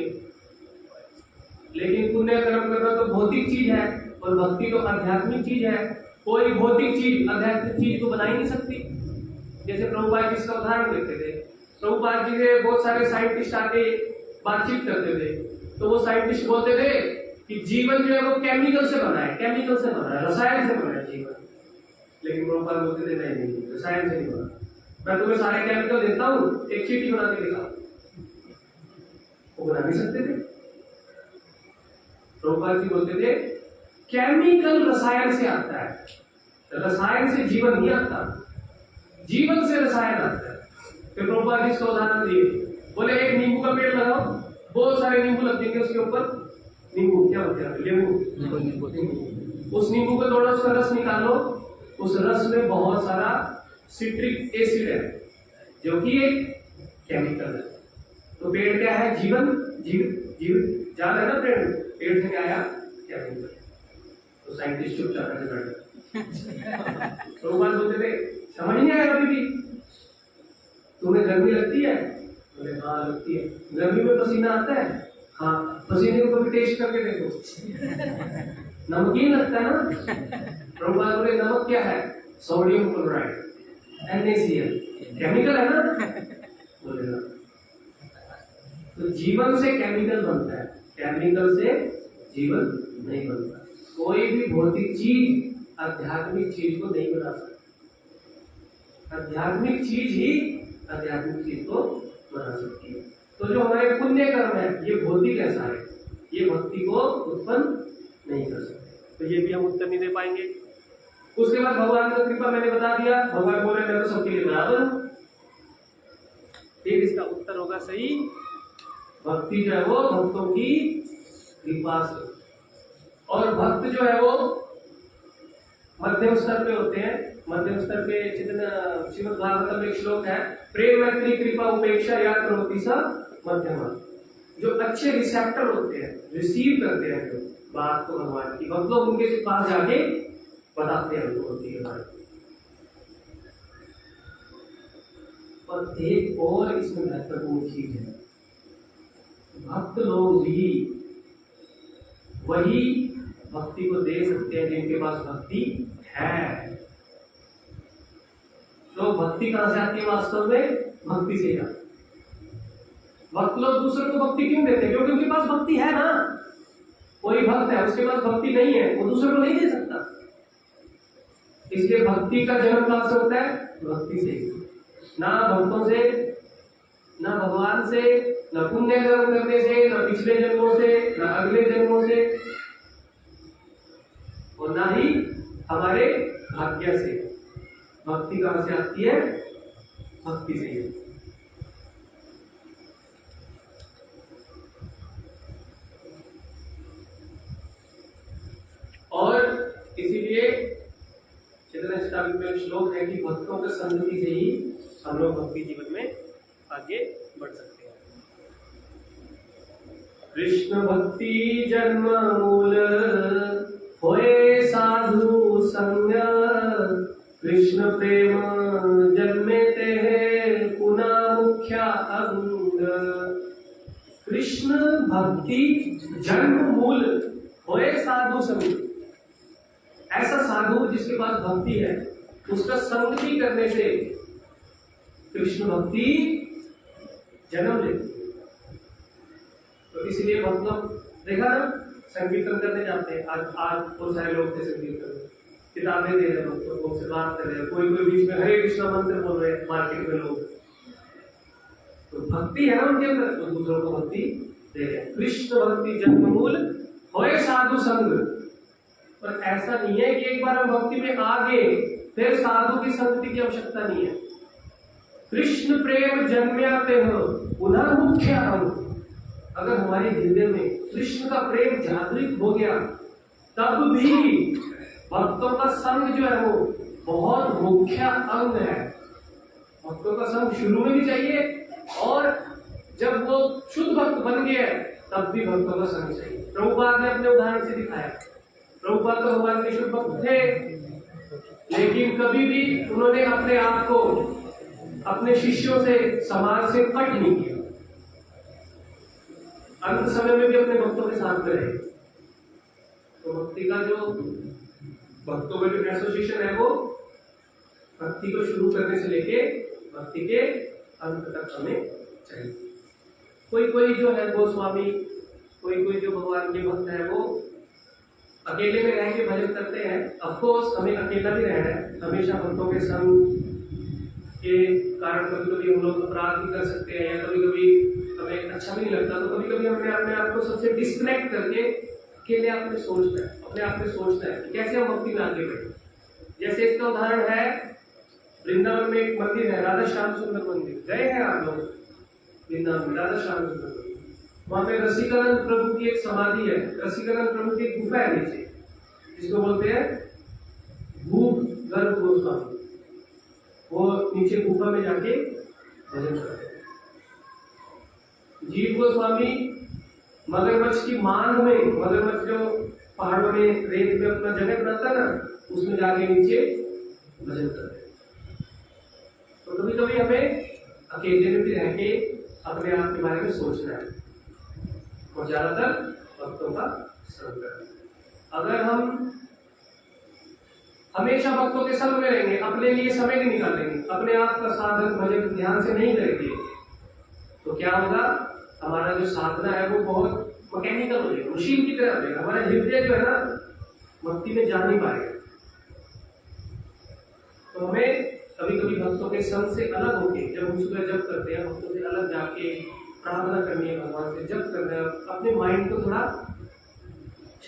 लेकिन पुण्य कर्म करना तो भौतिक चीज है और भक्ति तो आध्यात्मिक चीज है। कोई भौतिक चीज आध्यात्मिक चीज तो बना ही नहीं सकती। जैसे प्रभुपाद जी इसका उदाहरण देते थे, प्रभुपाद जी से बहुत सारे साइंटिस्ट आके बातचीत करते थे, तो वो साइंटिस्ट बोलते थे कि जीवन जो है वो केमिकल से बना है, केमिकल से बना है, रसायन से बना है जीवन। लेकिन प्रभुपाद बोलते थे नहीं, रसायन से नहीं बना, मैं तुम्हें सारे केमिकल देता हूँ, एक चीटी बना के दिखा। वो बना नहीं सकते थे। प्रभुपाद जी बोलते थे केमिकल रसायन से आता है, रसायन से जीवन नहीं आता, जीवन से रसायन आता है। फिर प्रभुपाद जी इसका उदाहरण दिए, बोले एक नींबू का पेड़ लगाओ, बहुत सारे नींबू लग जाएंगे उसके ऊपर, नींबू क्या होते हैं, लेबू, उस नींबू को थोड़ा उसका रस निकालो, उस रस में बहुत सारा सिट्रिक एसिड है जो कि एक केमिकल है। तो पेड़ क्या है? जीवन, जीव, जीव जान है ना पेड़, पेड़ से क्या आया? क्या नहीं। तो साइंटिस्ट चुपचाप ऐसे बैठ गए। तो बात बोलते थे, समझ नहीं आया अभी भी। तुम्हें गर्मी लगती है? बोले हाँ लगती है। गर्मी में पसीना आता है? हाँ। पसीने को कभी टेस्ट करके देखो, नमकीन लगता है ना। प्रभुपाद बोले नमक क्या है? सोडियम क्लोराइड, NaCl, केमिकल है ना। बोले ना। तो जीवन से केमिकल बनता है, केमिकल से जीवन नहीं बनता। कोई भी भौतिक चीज आध्यात्मिक चीज को नहीं बना सकती। आध्यात्मिक चीज ही आध्यात्मिक चीज को बना सकती है। तो जो हमारे पुण्य कर्म है ये भौतिक है सारे, ये भक्ति को उत्पन्न नहीं कर सकते। तो ये भी हम उत्तर नहीं दे पाएंगे। उसके बाद भगवान का कृपा मैंने बता दिया, भगवान बोले मैं तो सबके लिए बराबर हूं। फिर इसका उत्तर होगा सही, भक्ति जो है वो भक्तों की कृपा से, और भक्त जो है वो मध्यम स्तर पे होते हैं। मध्यम स्तर पे श्रीमद् भागवतम में एक श्लोक है, प्रेम मैत्री कृपा उपेक्षा या करोति स मध्यमा। जो अच्छे रिसेप्टर होते हैं, रिसीव करते हैं जो बात को भगवान की, भक्त लोग उनके पास जाके बताते हैं उनको भक्ति के बारे में। और एक और इसमें महत्वपूर्ण चीज है, भक्त लोग भी वही भक्ति को दे सकते हैं जिनके पास भक्ति है। तो भक्ति कहां से आती है? वास्तव में भक्ति से आती है। भक्त लोग दूसरे को भक्ति क्यों देते हैं? क्योंकि उनके पास भक्ति है ना। कोई भक्त है उसके पास भक्ति नहीं है, वो दूसरे को नहीं दे सकता। इसलिए भक्ति का जन्म कहां से होता है? भक्ति से। ना भक्तों से, ना भगवान से, ना पुण्य कर्म करने से, ना पिछले जन्मों से, ना अगले जन्मों से, और ना ही हमारे भाग्य से। भक्ति कहां से आती है? भक्ति से ही। और इसीलिए चैतन्य चरितामृत में श्लोक है कि भक्तों के संगति से ही हम लोग भक्ति जीवन में आगे बढ़ सकते हैं। कृष्ण भक्ति जन्म मूल होए साधु संग, कृष्ण प्रेम जन्मे ते पुनः मुख्य अंग। कृष्ण भक्ति जन्म मूल होए साधु संग। ऐसा साधु जिसके पास भक्ति है उसका संगति करने से कृष्ण भक्ति जन्म लेती है। तो इसलिए भक्त लोग देखा ना, संकीर्तन करने जाते हैं। आज बहुत सारे लोग थे संकीर्तन, किताबें दे रहे हैं, लोग से बात कर रहे हैं, कोई बीच में हरे कृष्णा मंत्र बोल रहे हैं मार्केट में लोग। तो भक्ति है ना उनके अंदर, तो दूसरों को भक्ति दे रहे हैं। कृष्ण भक्ति जन्म मूल होए साधु संग। पर ऐसा नहीं है कि एक बार हम भक्ति में आ गए फिर साधु की संगति की आवश्यकता नहीं है। कृष्ण प्रेम जन्म्याते हो पुनः मुख्य अंग। अगर हमारे हृदय में कृष्ण का प्रेम जागृत हो गया तब भी भक्तों का संग जो है वो बहुत मुख्य अंग है। भक्तों का संग शुरू में भी चाहिए, और जब वो शुद्ध भक्त बन गए तब भी भक्तों का संग चाहिए। प्रभुपाद ने अपने उदाहरण से दिखाया। प्रभुपाद तो भगवान के शुद्ध भक्त थे, लेकिन कभी भी उन्होंने अपने आप को अपने शिष्यों से, समाज से कट नहीं किया। अंत समय में भी अपने भक्तों के साथ में रहे। तो भक्ति का जो भक्तों में जो एसोसिएशन है वो भक्ति को शुरू करने से लेके भक्ति के अंत तक हमें चाहिए। कोई जो है वो स्वामी, कोई जो भगवान के भक्त है वो अकेले में रह के भजन करते हैं। ऑफकोर्स हमें अकेला भी रहना है, हमेशा भक्तों के संग के कारण कभी कभी हम लोग अपराध भी कर सकते हैं, या कभी कभी हमें अच्छा भी नहीं लगता, तो कभी कभी हमें अपने आप को सबसे डिस्कनेक्ट करके अकेले अपने आप में सोचना है कि कैसे हम भक्ति में आगे बढ़े। जैसे इसका उदाहरण है, वृंदावन में एक मंदिर है, राधा श्याम सुंदर मंदिर। गए हैं आप लोग वृंदावन में? राधा श्याम सुंदर मंदिर, वहां पे रसिकानंद प्रभु की एक समाधि है। रसिकानंद प्रभु की एक गुफा है नीचे, जिसको बोलते हैं भूप गर्भ गोस्वामी। वो नीचे गुफा में जाके भजन करते हैं। जीव गोस्वामी मगरमच्छ की मांग में, मगरमच्छ जो पहाड़ों में रेत में अपना जगह बनाता ना, उसमें जाके नीचे भजन करते हैं। तो कभी कभी हमें अकेले में भी रह के अपने आप के बारे में सोचना है और ज्यादातर भक्तों का संग करना है। अगर हम हमेशा भक्तों के संग में रहेंगे, अपने लिए समय नहीं निकालेंगे, अपने आप का साधन भजन ध्यान से नहीं करेंगे, तो क्या होगा, हमारा जो साधना है वो बहुत मैकेनिकल हो जाएगा, मशीन की तरह हो जाएगा। हमारा हृदय जो है ना, भक्ति में जा नहीं पाएगा। तो हमें कभी कभी भक्तों के संग से अलग होके, जब हम सुबह जप करते हैं, भक्तों से अलग जाके प्रार्थना करनी है, भगवान से जप करना है, अपने माइंड को थोड़ा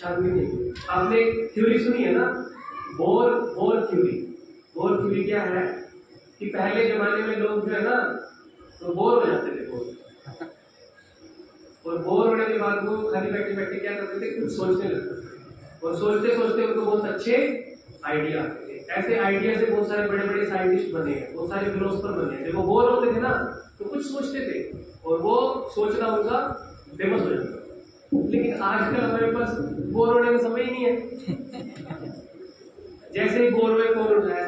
शांति देंगे। आपने एक थ्योरी सुनी है ना, बोर थ्योरी क्या है कि पहले जमाने में लोग जो है ना, तो बोर हो जाते थे बहुत, और बोर होने के बाद वो खाली बैठे बैठे क्या करते थे, कुछ सोचने लगते थे, और सोचते सोचते उनको बहुत अच्छे आइडिया आते थे। ऐसे आइडिया से बहुत सारे बड़े बड़े साइंटिस्ट बने हैं, बहुत सारे फिलोसफर बने। जब वो बोर होते थे ना, तो कुछ सोचते थे और वो सोचना उनका फेमस हो जाता। लेकिन आजकल हमारे पास बोर होने का समय ही नहीं है। जैसे ही बोर हुए फोन उठाया,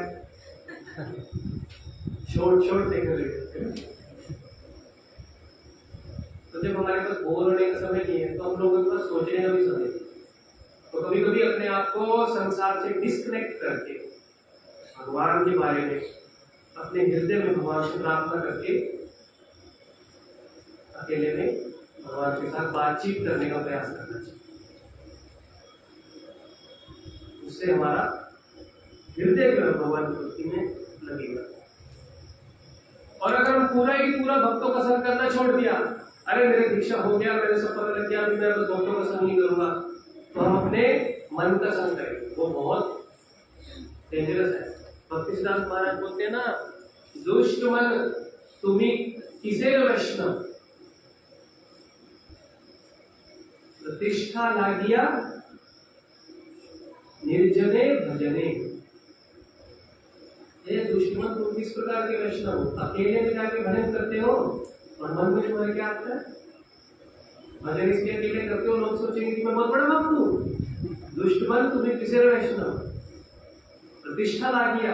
शॉर्ट देखने लगे। तो जब हमारे पास बोर होने का समय नहीं है, तो हम लोगों के पास सोचने का भी समय नहीं। तो कभी कभी अपने आप को संसार से डिस्कनेक्ट करके भगवान के बारे में, अपने हृदय में भगवान से प्रार्थना करके, अकेले में भगवान के साथ बातचीत करने का प्रयास करना चाहिए। उससे हमारा हृदय जो है भगवान की भक्ति में लगेगा। और अगर हम पूरा ही पूरा भक्तों का संग करना छोड़ दिया, अरे मेरे दीक्षा हो गया, मेरे सब पता लग गया, अभी मैं बस भक्तों का संग नहीं करूंगा, तो हम अपने मन का संग करेंगे। वो बहुत डेंजरस है। भक्ति सिद्धांत महाराज बोलते हैं ना, दुष्ट मन तुम्ही किसे वैष्णव, प्रतिष्ठा लागिया निर्जने भजने। ये दुश्मन तुम किस प्रकार के वैष्णव हो, अकेले में जाके भजन करते हो और मन में तुम्हारे क्या आता है, भजन इसलिए अकेले करते हो, लोग सोचेंगे कि मैं बहुत बड़ा भक्त हूँ। दुश्मन तुम्हें किसे वैष्णव, प्रतिष्ठा लागिया,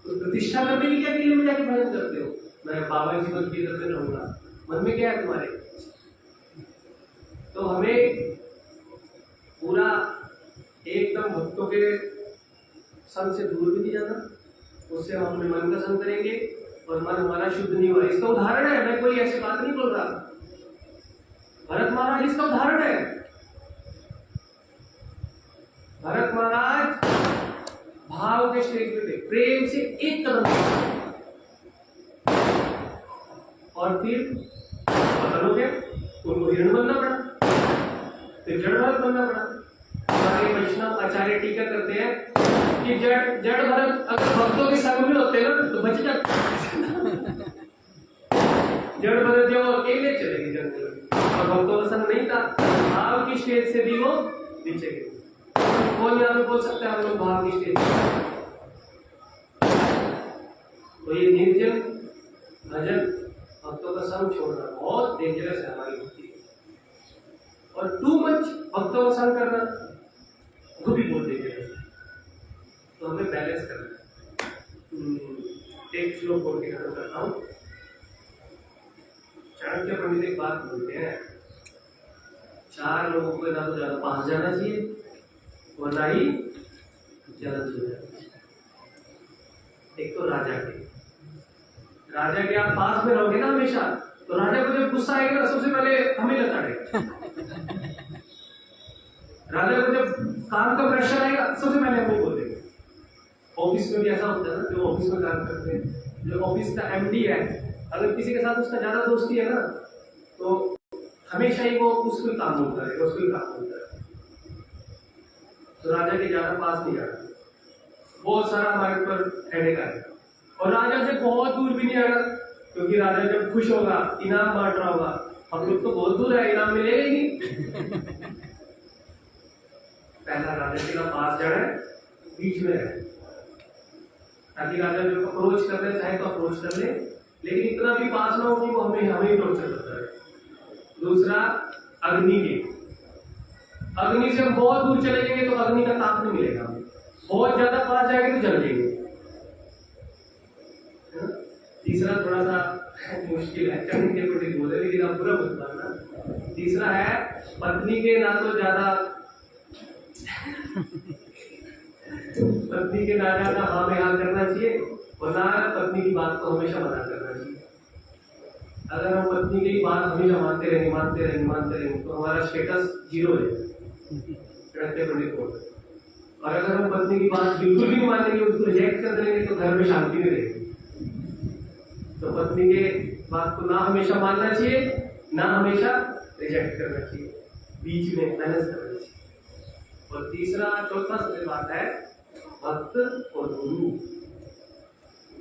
तो प्रतिष्ठा करने के लिए अकेले में जाके भजन करते हो, मैं बाबा जी भक्ति करते रहूंगा, मन में क्या है तुम्हारे। तो हमें पूरा एकदम भक्तों के संग से दूर भी नहीं जाना, उससे हम अपने मन का संग करेंगे और मन हमारा शुद्ध नहीं हुआ। इसका उदाहरण है, मैं कोई ऐसी बात नहीं बोल रहा, भरत महाराज इसका उदाहरण है। भरत महाराज भाव के स्टेज पे थे, प्रेम से एक कदम और फिर बदल हो गया, उनको हिरण बनना पड़ा, फिर जड़ भरत बनना पड़ा। हमारे वैष्णव आचार्य टीका करते हैं कि जड़ भरत अगर भक्तों के संग में होते ना तो बच जाते। जड़ भरत जो अकेले चले गए जंगल में, और भक्तों का संग नहीं था, भाव की स्टेज से भी वो पीछे गए। कौन यहाँ पे बोल सकता है हम लोग भाव की स्टेज? तो ये निर्जन भजन, भक्तों का संग छोड़ना बहुत डेंजरस है हमारी भक्ति। और टू मच भक्तों का संग करना वो भी बहुत डेंजरस है। तो हमें बैलेंस करना है। एक श्लोक बोल के खत्म करता हूँ। चाणक्य पंडित एक बात बोलते हैं, चार लोगों को ना तो ज्यादा पास जाना चाहिए और ना ही ज्यादा दूर जाना चाहिए। एक तो राजा के आप पास में रहोगे ना हमेशा, तो राजा को जब गुस्सा आएगा ना सबसे पहले हमें लताड़ेगा। राजा को जब काम का प्रेशर आएगा सबसे पहले हमें बोलेंगे। ऑफिस में भी ऐसा होता है ना, जो ऑफिस में काम करते हैं, जो ऑफिस का एमडी है, अगर किसी के साथ उसका ज्यादा दोस्ती है ना, तो हमेशा ही वो उसको काम होता है, तो राजा के ज्यादा पास नहीं जाना, बहुत सारा हमारे ऊपर हेडेक आएगा। और राजा से बहुत दूर भी नहीं आएगा, क्योंकि राजा जब खुश होगा, इनाम बांट रहा होगा, हम लोग तो बहुत दूर है, इनाम मिलेगा ही नहीं। पहला राजा के पास जाना है, बीच में है, ताकि राजा जो अप्रोच कर रहे चाहे तो अप्रोच कर ले, लेकिन इतना भी पास ना हो कि वो हमें ही टॉर्चर करता है। दूसरा अग्नि के, अग्नि से हम बहुत दूर चले जाएंगे तो अग्नि का ताप नहीं मिलेगा, बहुत ज्यादा पास जाएंगे तो जल जाएंगे। तीसरा थोड़ा सा मुश्किल है, चढ़ने के प्रति बोले लेकिन आप पूरा मत मानना। तीसरा है पत्नी के ना तो ज्यादा पत्नी के ना ज्यादा हाँ में हाँ करना चाहिए और ना पत्नी की बात को हमेशा मना करना चाहिए। अगर हम पत्नी की बात हमेशा मानते रहेंगे तो हमारा स्टेटस 0 है चढ़ते पंडित को। और अगर हम पत्नी की बात बिल्कुल भी नहीं मानेंगे, उसको रिजेक्ट कर देंगे तो घर में शांति नहीं रहेगी। तो पत्नी के बात को ना हमेशा मानना चाहिए, ना हमेशा रिजेक्ट करना चाहिए, बीच में बैलेंस करना चाहिए। और तीसरा चौथा सबसे बात है भक्त और गुरु।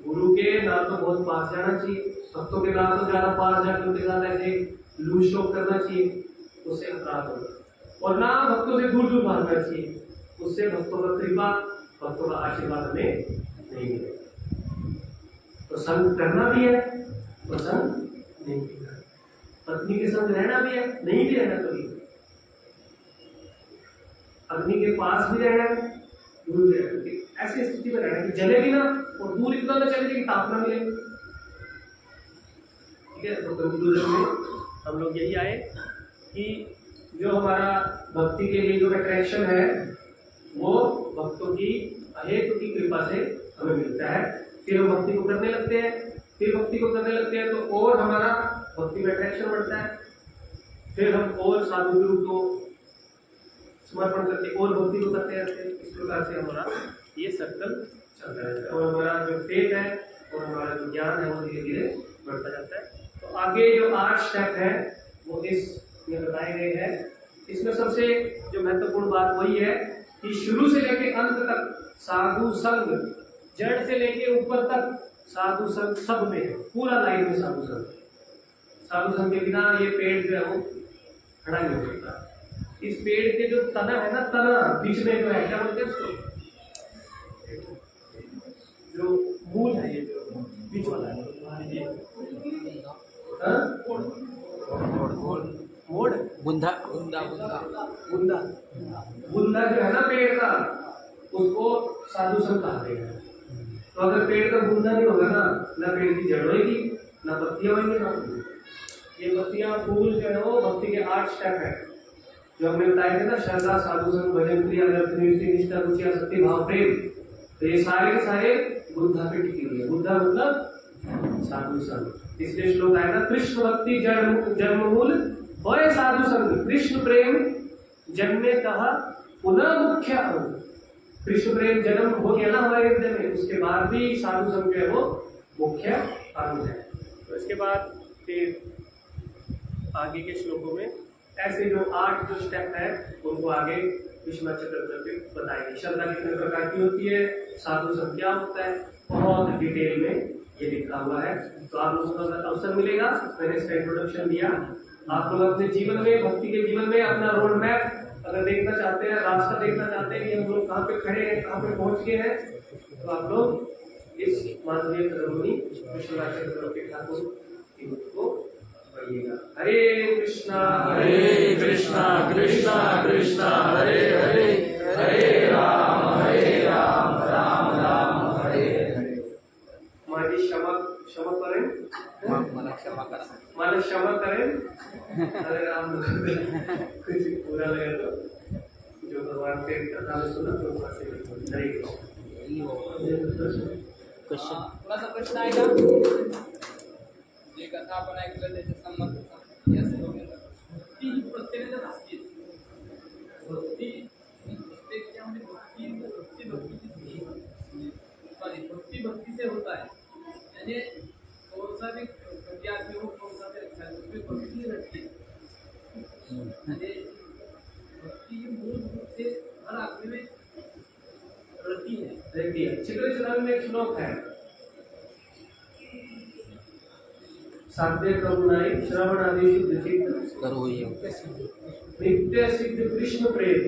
गुरु के ना तो बहुत पास जाना चाहिए, भक्तों के ना तो ज्यादा पास जाकर उनके साथ ऐसे लूज टॉक करना चाहिए, उससे अपराध होगा। और ना भक्तों से दूर दूर भागना चाहिए, उससे भक्तों का कृपा, भक्तों का आशीर्वाद हमें नहीं मिलेगा। तो संग करना भी है और संग नहीं करना, पत्नी के संग रहना भी है, नहीं भी रहना कभी, अग्नि के पास भी रहना है, दूर भी रहना, ऐसी स्थिति में रहना कि जलेगी ना और दूर इतना न चले कि ताप ना मिले। ठीक है, तो कंक्लूजन में हम लोग यही आए कि जो हमारा भक्ति के लिए जो अट्रैक्शन है वो भक्तों की अहेतु की कृपा से हमें मिलता है। फिर हम भक्ति को करने लगते हैं, तो और हमारा भक्ति में अट्रैक्शन बढ़ता है। फिर हम और साधु गुरु को समर्पण करके और भक्ति को करते रहते हैं। इस प्रकार से हमारा ये सर्कल चलता रहता है और हमारा जो फेथ है और हमारा जो ज्ञान है वो धीरे धीरे बढ़ता जाता है। तो आगे जो 8 स्टेप है वो इसमें बताए गए हैं। इसमें सबसे जो महत्वपूर्ण बात वही है कि शुरू से लेके अंत तक साधु संग, जड़ से लेके ऊपर तक साधु संग सब में है, पूरा लाइन में साधु संग। साधु संग के बिना ये पेड़ जो है वो खड़ा नहीं हो सकता। इस पेड़ के जो तना है ना, तना बीच में जो है, क्या बोलते हैं उसको, जो मूल है, ये जो बीच वाला है, मोड़ बुंदा जो है ना पेड़ का, उसको साधु संग कहते हैं। तो अगर पेड़ का बुंदा नहीं होगा ना पेड़ की जड़ होगी, ना पत्तियां होंगी, ना फूल। ये पत्तियां फूल जो है वो भक्ति के 8 स्टेप है जो हमने बताए थे ना, श्रद्धा, साधु संग, भजन, क्रिया, निष्ठा, रुचि, आसक्ति, भाव, प्रेम। तो ये सारे के सारे बुद्धा पे टिकी हुई है। बुद्धा मतलब साधु संग। इसलिए श्लोक आया ना, कृष्ण भक्ति जन्म मूल होए साधु संग, कृष्ण प्रेम जन्मे कहा पुनः मुख्य अंग। कृष्ण प्रेम जन्म हो गया ना हमारे हृदय में, उसके बाद भी साधु संग जो है वो मुख्य अंग है। तो इसके बाद फिर आगे के श्लोकों में ऐसे जो 8 जो स्टेप है उनको आगे विश्वनाथ चक्रवर्ती बताएंगे। श्रद्धा कितने प्रकार की होती है, साधु संग क्या होता है, बहुत डिटेल में ये लिखा हुआ है। तो आप लोगों को अवसर मिलेगा, मैंने इसका इंट्रोडक्शन दिया। आप लोग अपने जीवन में, भक्ति के जीवन में अपना रोड मैप अगर देखना चाहते हैं, रास्ता देखना चाहते हैं कि हम लोग कहाँ पे खड़े हैं, कहाँ पे पहुंच गए हैं, तो आप लोग इस मानवीय धर्ममुनि विश्वनाथ चक्रवर्ती ठाकुर की बुक को पढ़िएगा। हरे कृष्णा कृष्णा कृष्णा हरे हरे, हरे राम राम राम हरे हरे। माझी क्षमा करें, मला क्षमा करा, मला क्षमा करें। अरे राम कुछ पूरा लगे तो जो भगवान के कथा में सुना तो हरे क्वेश्चन थोड़ा सा प्रश्न आएगा, जे कथा आपण ऐकलं त्याच्या संबंध या सर्व ती ही प्रत्येकाच्याच असते। भक्ती प्रत्येकामध्ये भक्ति से होता है, यानी कौन सा भी प्रज्ञात हो, कौन सा भी रखा है, उसमें भक्ति रहती है। भक्ति मूल रूप से हर आदमी में रहती है। चित्रचरण में एक श्लोक है, साध्य करुणाई श्रवण आदि शुद्ध चित्त करो ये नित्य सिद्ध कृष्ण प्रेम,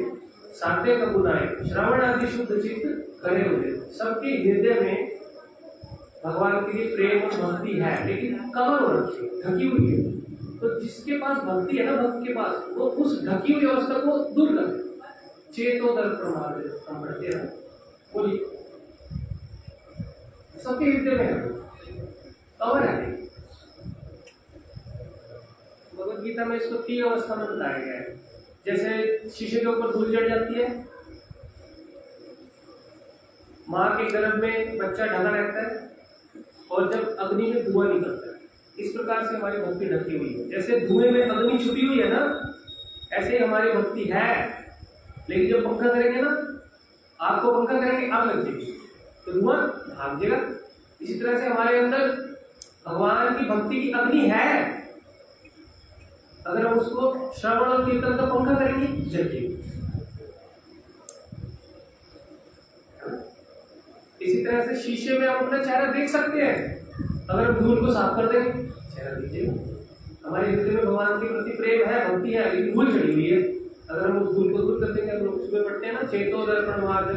साध्य करुणाई श्रवण आदि शुद्ध चित्त करे हुए। सबके हृदय में भगवान के लिए प्रेम और भक्ति है, लेकिन कमर हो रखी है, ढकी हुई है। तो जिसके पास भक्ति है ना, भक्त के पास, वो उस ढकी हुई अवस्था को दूर कर दे। चेतो दर्पण मार्ग हम पढ़ते हैं, बोलिए सबके हृदय में है, कवर है। भगवत गीता में इसको 3 अवस्था में बताया गया है। जैसे शीशे के ऊपर धूल जड़ जाती है, माँ के गर्भ में बच्चा ढका रहता है, और जब अग्नि में धुआं निकलता है, इस प्रकार से हमारी भक्ति ढकी हुई है। जैसे धुएं में अग्नि छुपी हुई है ना, ऐसे ही हमारी भक्ति है। लेकिन जब पंखा करेंगे ना, आग को पंखा करेंगे, आग लग जाएगी तो धुआं भाग जाएगा। इसी तरह से हमारे अंदर भगवान की भक्ति की अग्नि है, अगर हम उसको श्रवण और कीर्तन का पंखा करेंगे, जलेगी। इसी तरह से शीशे में हम अपना चेहरा देख सकते हैं, अगर हम धूल को साफ कर देंगे, चेहरा दीजिए। हमारे हृदय में भगवान के प्रति प्रेम है, भक्ति है, लेकिन धूल चढ़ी हुई है। अगर हम उस धूल को दूर कर देंगे, हम लोग उसमें पढ़ते हैं ना, चेतो दर्पण मार्ग,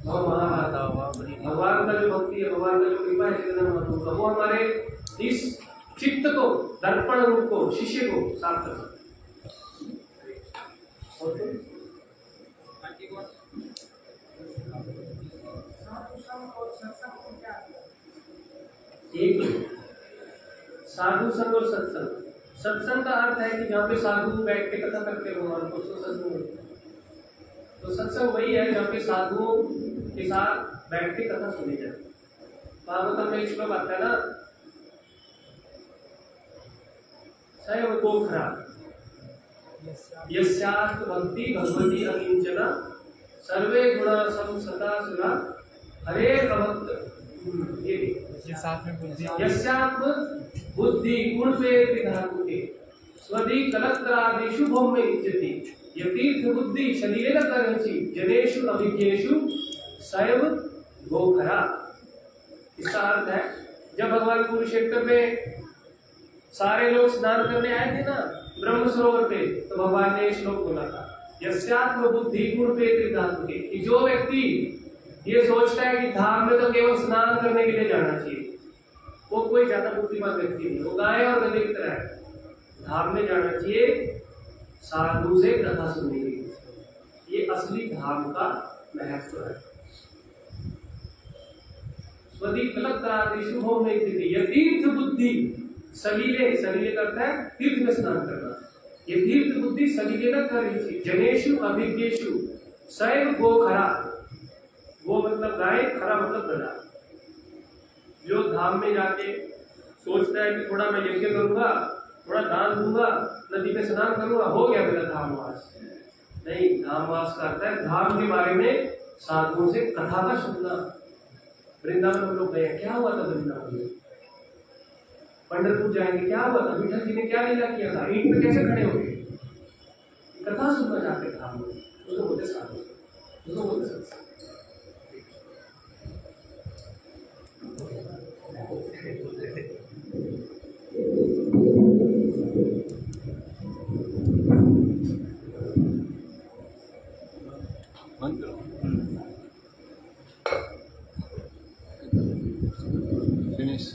भगवान का जो भक्ति है, भगवान का जो कृपा है, वो हमारे इस चित्त को, दर्पण रूप को, शीशे को साफ कर सकते हैं। एक साधु संग और सत्संग। सत्संग का अर्थ है कि जहाँ पे साधु बैठ के कथा करते हैं भगवान को, उसको सत्संग। तो सत्संग वही है जहाँ पे साधुओं के साथ बैठ के कथा सुनी जाए। भागवतम में श्लोक आता है ना, सैव गोखरा यस्यास्ति भक्ति भगवती अकिंचना सर्वे गुणा समसता सुरा हरे भक्त। ये यस्यात्म बुद्धि गुणवे विधाकुते स्वदि कलत्रादिषु भौमे इत्यति यतीर्थ बुद्धि शरीरेण करंचि जनेषु अभिज्ञेषु सैव गोखरा। इसका अर्थ है, जब भगवान कुरुक्षेत्र में सारे लोग स्नान करने आए थे ना ब्रह्म सरोवर पे, तो भगवान ने श्लोक बोला था, यस्यात्म बुद्धि गुणवे विधाकुते, कि जो व्यक्ति ये सोचता है कि धाम में तो केवल स्नान करने के लिए जाना चाहिए, वो कोई ज्यादा बुद्धिमान व्यक्ति नहीं, वो गाय और गधे की तरह है। धाम में जाना चाहिए साधु से कथा सुनने के लिए, ये असली धाम का महत्व है। स्वदि कलत्रादिषु भौमे इत्यति यतीर्थ बुद्धि सलीले, सलीले करता है तीर्थ में स्नान करना, ये तीर्थ बुद्धि सलीले न करें जनेषु अभिज्ञेषु सैव गोखरा। वो मतलब गाय, खरा मतलब गधा। जो धाम में जाके सोचता है कि थोड़ा मैं यज्ञ करूंगा, थोड़ा दान दूंगा, नदी में स्नान करूंगा, हो गया मेरा धामवास। नहीं, धामवास का अर्थ है धाम के बारे में साधुओं से कथा का सुनना। वृंदावन हम लोग गए, क्या हुआ था वृंदावन में? पंढरपुर जाएंगे, क्या हुआ था? विठल जी ने क्या लीला किया था? ईंट में कैसे खड़े हो गए? कथा सुनना चाहते धाम में, उसको बोलते साधु, उसको बोलते सत्संग। Finish.